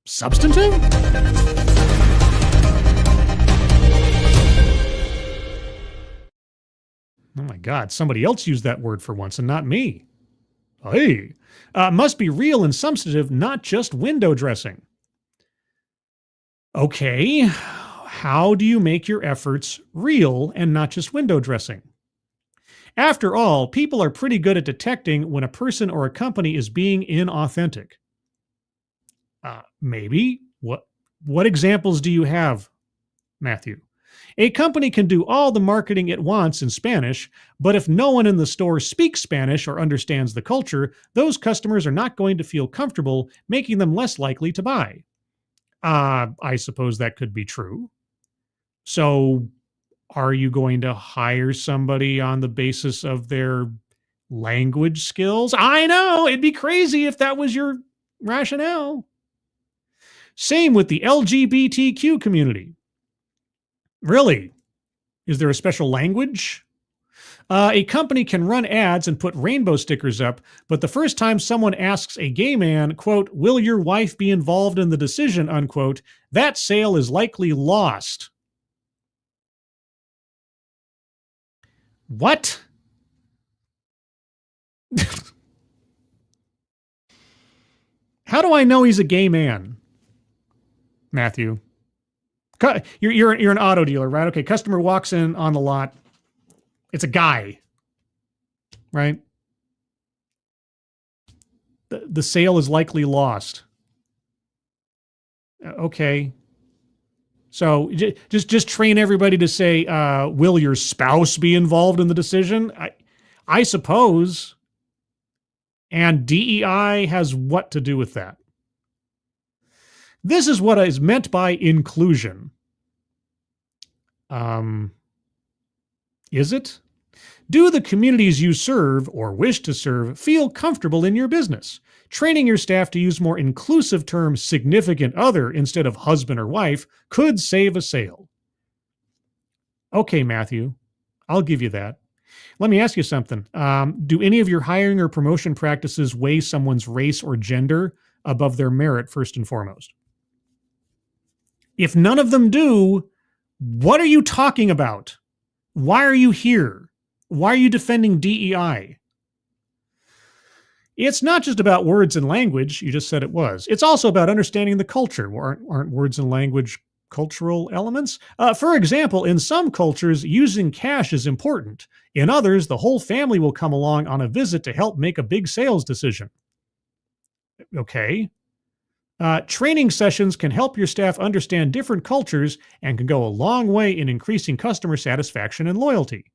S1: substantive? Oh my God, somebody else used that word for once and not me. Hey, must be real and substantive, not just window dressing. Okay, how do you make your efforts real and not just window dressing? After all, people are pretty good at detecting when a person or a company is being inauthentic. Maybe. What examples do you have, Matthew? A company can do all the marketing it wants in Spanish, but if no one in the store speaks Spanish or understands the culture, those customers are not going to feel comfortable, making them less likely to buy. I suppose that could be true. So, are you going to hire somebody on the basis of their language skills? I know, it'd be crazy if that was your rationale. Same with the LGBTQ community. Really? Is there a special language? A company can run ads and put rainbow stickers up, but the first time someone asks a gay man, quote, "Will your wife be involved in the decision," unquote, that sale is likely lost. What? How do I know he's a gay man, Matthew? You're an auto dealer, right? Okay, customer walks in on the lot. It's a guy, right? The sale is likely lost. Okay. So just train everybody to say, "Will your spouse be involved in the decision?" I suppose. And DEI has what to do with that? This is what is meant by inclusion. Is it? Do the communities you serve or wish to serve feel comfortable in your business? Training your staff to use more inclusive terms significant other instead of husband or wife could save a sale. Okay, Matthew, I'll give you that. Let me ask you something. Do any of your hiring or promotion practices weigh someone's race or gender above their merit first and foremost? If none of them do, what are you talking about? Why are you here? Why are you defending DEI? It's not just about words and language. You just said it was. It's also about understanding the culture. Aren't words and language cultural elements? For example, in some cultures, using cash is important. In others, the whole family will come along on a visit to help make a big sales decision. Okay. Training sessions can help your staff understand different cultures and can go a long way in increasing customer satisfaction and loyalty.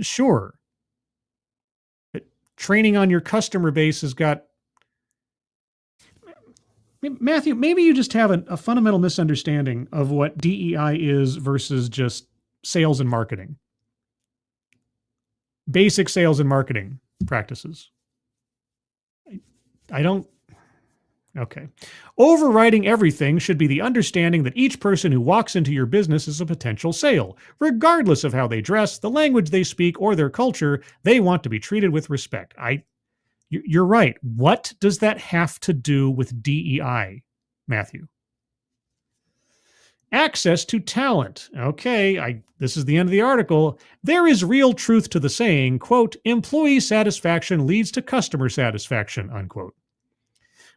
S1: Sure. But training on your customer base has got... Matthew, maybe you just have a fundamental misunderstanding of what DEI is versus just sales and marketing. Basic sales and marketing practices. I don't... Okay. Overriding everything should be the understanding that each person who walks into your business is a potential sale. Regardless of how they dress, the language they speak, or their culture, they want to be treated with respect. You're right. What does that have to do with DEI, Matthew? Access to talent. Okay, this is the end of the article. There is real truth to the saying, quote, employee satisfaction leads to customer satisfaction, unquote.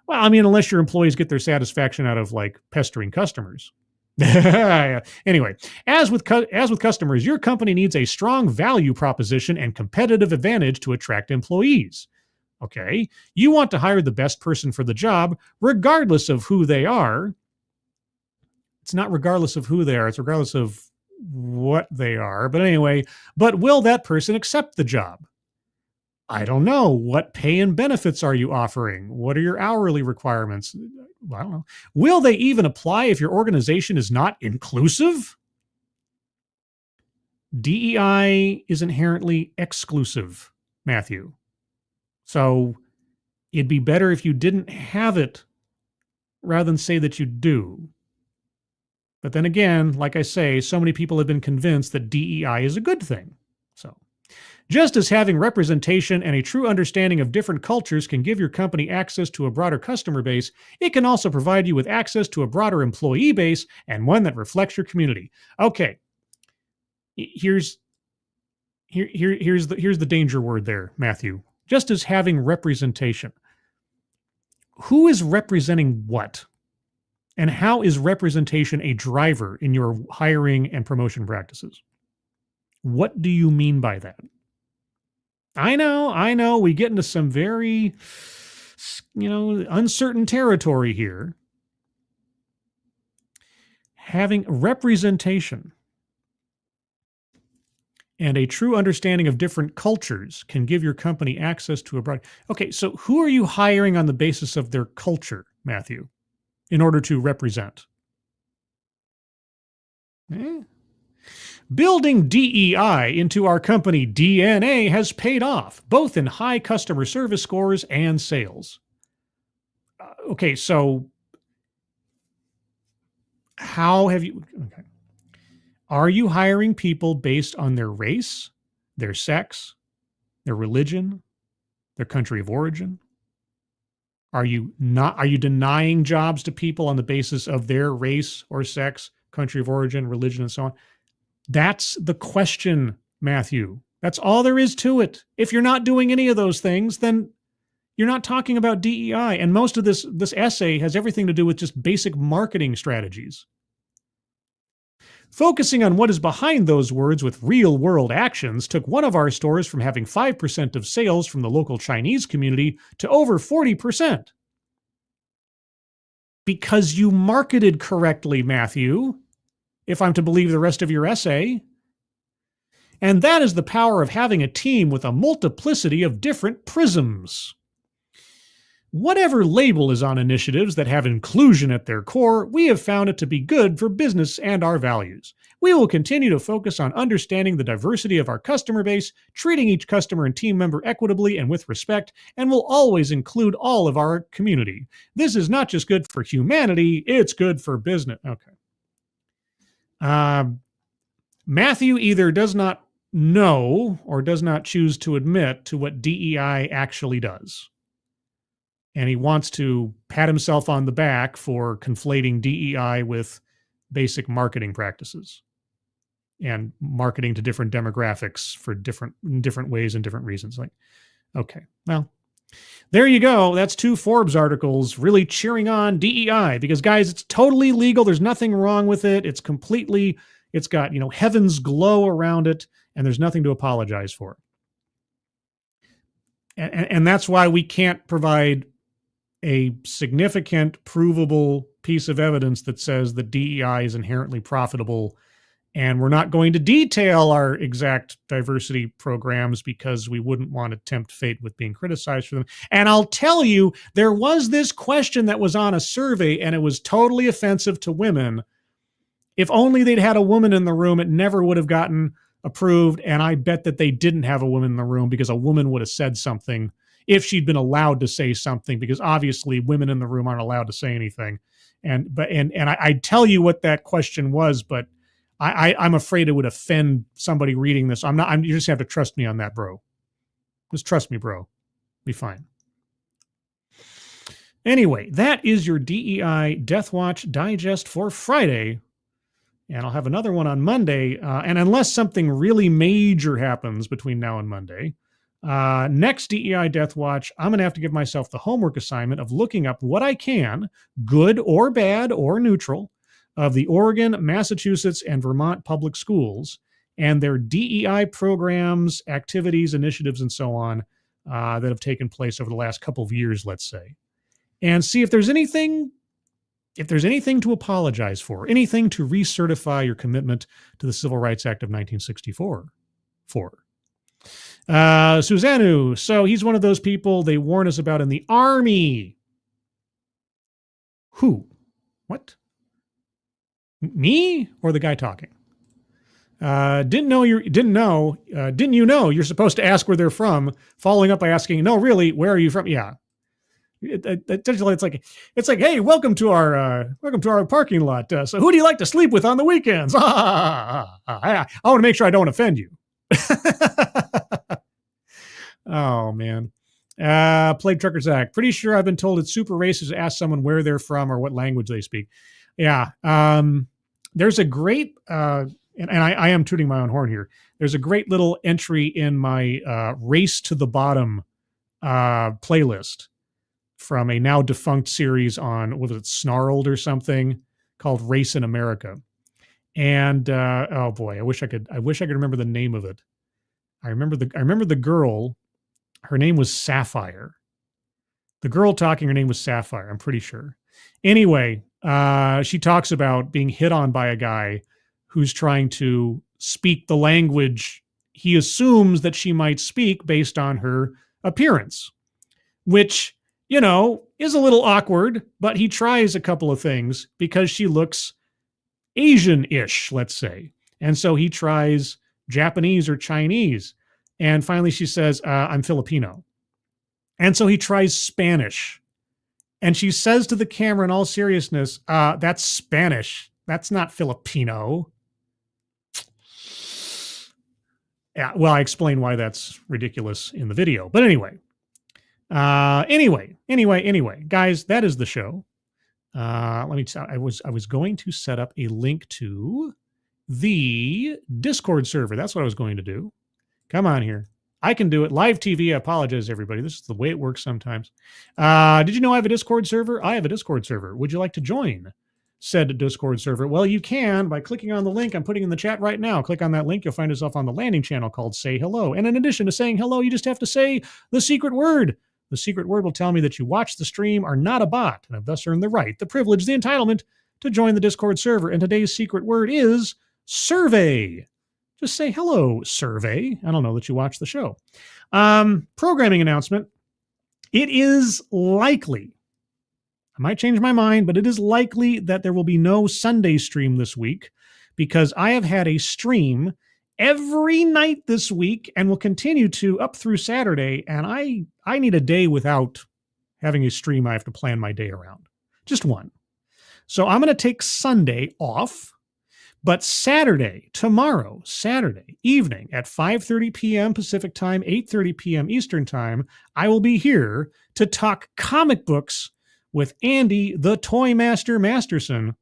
S1: Well, I mean, unless your employees get their satisfaction out of like pestering customers. Anyway, as with customers, your company needs a strong value proposition and competitive advantage to attract employees. Okay, you want to hire the best person for the job, regardless of who they are. It's not regardless of who they are, it's regardless of what they are. But anyway, but will that person accept the job? I don't know. What pay and benefits are you offering? What are your hourly requirements? I don't know. Will they even apply if your organization is not inclusive? DEI is inherently exclusive, Matthew. So it'd be better if you didn't have it rather than say that you do. But then again, like I say, so many people have been convinced that DEI is a good thing. So, just as having representation and a true understanding of different cultures can give your company access to a broader customer base, it can also provide you with access to a broader employee base and one that reflects your community. Okay, here's the danger word there, Matthew. Just as having representation. Who is representing what? And how is representation a driver in your hiring and promotion practices? What do you mean by that? I know, we get into some very, uncertain territory here. Having representation and a true understanding of different cultures can give your company access to a broad. Okay, so who are you hiring on the basis of their culture, Matthew, in order to represent? Building DEI into our company DNA has paid off, both in high customer service scores and sales. Okay, so how have you... Okay. Are you hiring people based on their race, their sex, their religion, their country of origin? Are you denying jobs to people on the basis of their race or sex, country of origin, religion, and so on? That's the question, Matthew. That's all there is to it. If you're not doing any of those things, then you're not talking about DEI. And most of this essay has everything to do with just basic marketing strategies. Focusing on what is behind those words with real-world actions took one of our stores from having 5% of sales from the local Chinese community to over 40%. Because you marketed correctly, Matthew, if I'm to believe the rest of your essay. And that is the power of having a team with a multiplicity of different prisms. Whatever label is on initiatives that have inclusion at their core, we have found it to be good for business and our values. We will continue to focus on understanding the diversity of our customer base, treating each customer and team member equitably and with respect, and will always include all of our community. This is not just good for humanity, it's good for business. Okay. Matthew either does not know or does not choose to admit to what DEI actually does. And he wants to pat himself on the back for conflating DEI with basic marketing practices and marketing to different demographics for different ways and different reasons. Like, okay, well, there you go. That's 2 Forbes articles really cheering on DEI because, guys, it's totally legal. There's nothing wrong with it. It's got, heaven's glow around it, and there's nothing to apologize for. And that's why we can't provide a significant, provable piece of evidence that says that DEI is inherently profitable. And we're not going to detail our exact diversity programs because we wouldn't want to tempt fate with being criticized for them. And I'll tell you, there was this question that was on a survey, and it was totally offensive to women. If only they'd had a woman in the room, it never would have gotten approved. And I bet that they didn't have a woman in the room because a woman would have said something if she'd been allowed to say something, because obviously women in the room aren't allowed to say anything. And I'd tell you what that question was, but I'm afraid it would offend somebody reading this. You just have to trust me on that, bro. Just trust me, bro. Be fine. Anyway, that is your DEI Deathwatch digest for Friday, And I'll have another one on Monday. And unless something really major happens between now and Monday, next DEI Death Watch, I'm going to have to give myself the homework assignment of looking up what I can, good or bad or neutral, of the Oregon, Massachusetts, and Vermont public schools and their DEI programs, activities, initiatives, and so on that have taken place over the last couple of years, let's say, and see if there's anything to apologize for, anything to recertify your commitment to the Civil Rights Act of 1964 for. Susannu, so he's one of those people they warn us about in the Army. Who? What? Me or the guy talking? Didn't you know you're supposed to ask where they're from, following up by asking, no, really, where are you from? Yeah. It's like, hey, welcome to our parking lot. So who do you like to sleep with on the weekends? I want to make sure I don't offend you. Oh man. Plague Trucker Zach. Pretty sure I've been told it's super racist to ask someone where they're from or what language they speak. Yeah. There's a great, and I am tooting my own horn here. There's a great little entry in my Race to the Bottom playlist from a now defunct series on, what was it, Snarled or something, called Race in America. And oh boy, I wish I could remember the name of it. I remember the girl. Her name was Sapphire. The girl talking, her name was Sapphire, I'm pretty sure. Anyway, she talks about being hit on by a guy who's trying to speak the language he assumes that she might speak based on her appearance, which, you know, is a little awkward, but he tries a couple of things because she looks Asian-ish, let's say. And so he tries Japanese or Chinese. And finally she says, I'm Filipino. And so he tries Spanish. And she says to the camera in all seriousness, that's Spanish. That's not Filipino. Yeah, well, I explain why that's ridiculous in the video. But anyway, guys, that is the show. I was going to set up a link to the Discord server. That's what I was going to do. Come on here. I can do it. Live TV. I apologize, everybody. This is the way it works sometimes. Did you know I have a Discord server? I have a Discord server. Would you like to join said Discord server? Well, you can by clicking on the link I'm putting in the chat right now. Click on that link. You'll find yourself on the landing channel called Say Hello. And in addition to saying hello, you just have to say the secret word. The secret word will tell me that you watched the stream, are not a bot, and have thus earned the right, the privilege, the entitlement to join the Discord server. And today's secret word is survey. Just say hello, survey. I don't know that you watch the show. Programming announcement. It is likely, I might change my mind, but it is likely that there will be no Sunday stream this week because I have had a stream every night this week and will continue to up through Saturday. And I need a day without having a stream I have to plan my day around. Just one. So I'm going to take Sunday off. But tomorrow, Saturday evening at 5:30 p.m. Pacific time, 8:30 p.m. Eastern time, I will be here to talk comic books with Andy, the Toy Master Masterson.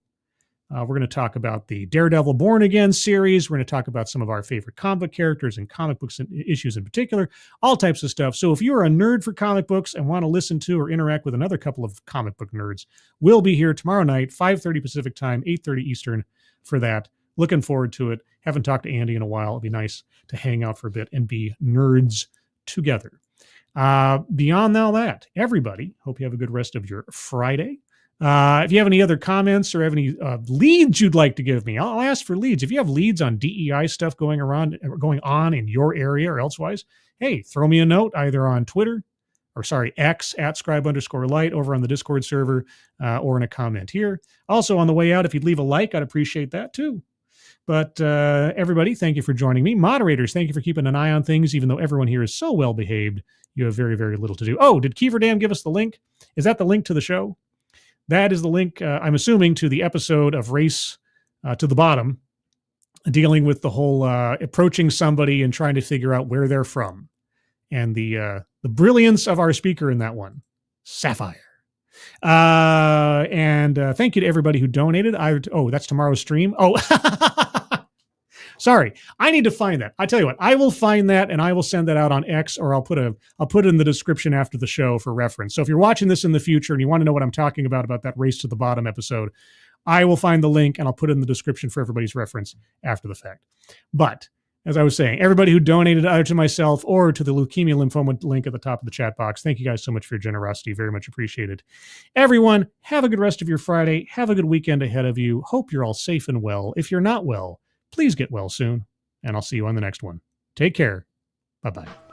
S1: We're going to talk about the Daredevil Born Again series. We're going to talk about some of our favorite comic characters and comic books and issues in particular, all types of stuff. So if you're a nerd for comic books and want to listen to or interact with another couple of comic book nerds, we'll be here tomorrow night, 5:30 Pacific time, 8:30 Eastern for that. Looking forward to it. Haven't talked to Andy in a while. It'd be nice to hang out for a bit and be nerds together. Beyond all that, everybody, hope you have a good rest of your Friday. If you have any other comments or have any leads you'd like to give me, I'll ask for leads. If you have leads on DEI stuff going on in your area or elsewise, hey, throw me a note either on Twitter, X @scribe_light over on the Discord server or in a comment here. Also on the way out, if you'd leave a like, I'd appreciate that too. But everybody, thank you for joining me. Moderators, thank you for keeping an eye on things, even though everyone here is so well behaved. You have very, very little to do. Oh, did Keeverdam give us the link? Is that the link to the show? That is the link, I'm assuming, to the episode of Race to the Bottom, dealing with the whole approaching somebody and trying to figure out where they're from. And the brilliance of our speaker in that one, Sapphire. And thank you to everybody who donated. That's tomorrow's stream. Oh, sorry. I need to find that. I tell you what, I will find that and I will send that out on X, or I'll put it in the description after the show for reference. So if you're watching this in the future and you want to know what I'm talking about that Race to the Bottom episode, I will find the link and I'll put it in the description for everybody's reference after the fact. But as I was saying, everybody who donated either to myself or to the leukemia lymphoma link at the top of the chat box, thank you guys so much for your generosity. Very much appreciated. Everyone, have a good rest of your Friday. Have a good weekend ahead of you. Hope you're all safe and well. If you're not well, please get well soon, and I'll see you on the next one. Take care. Bye-bye.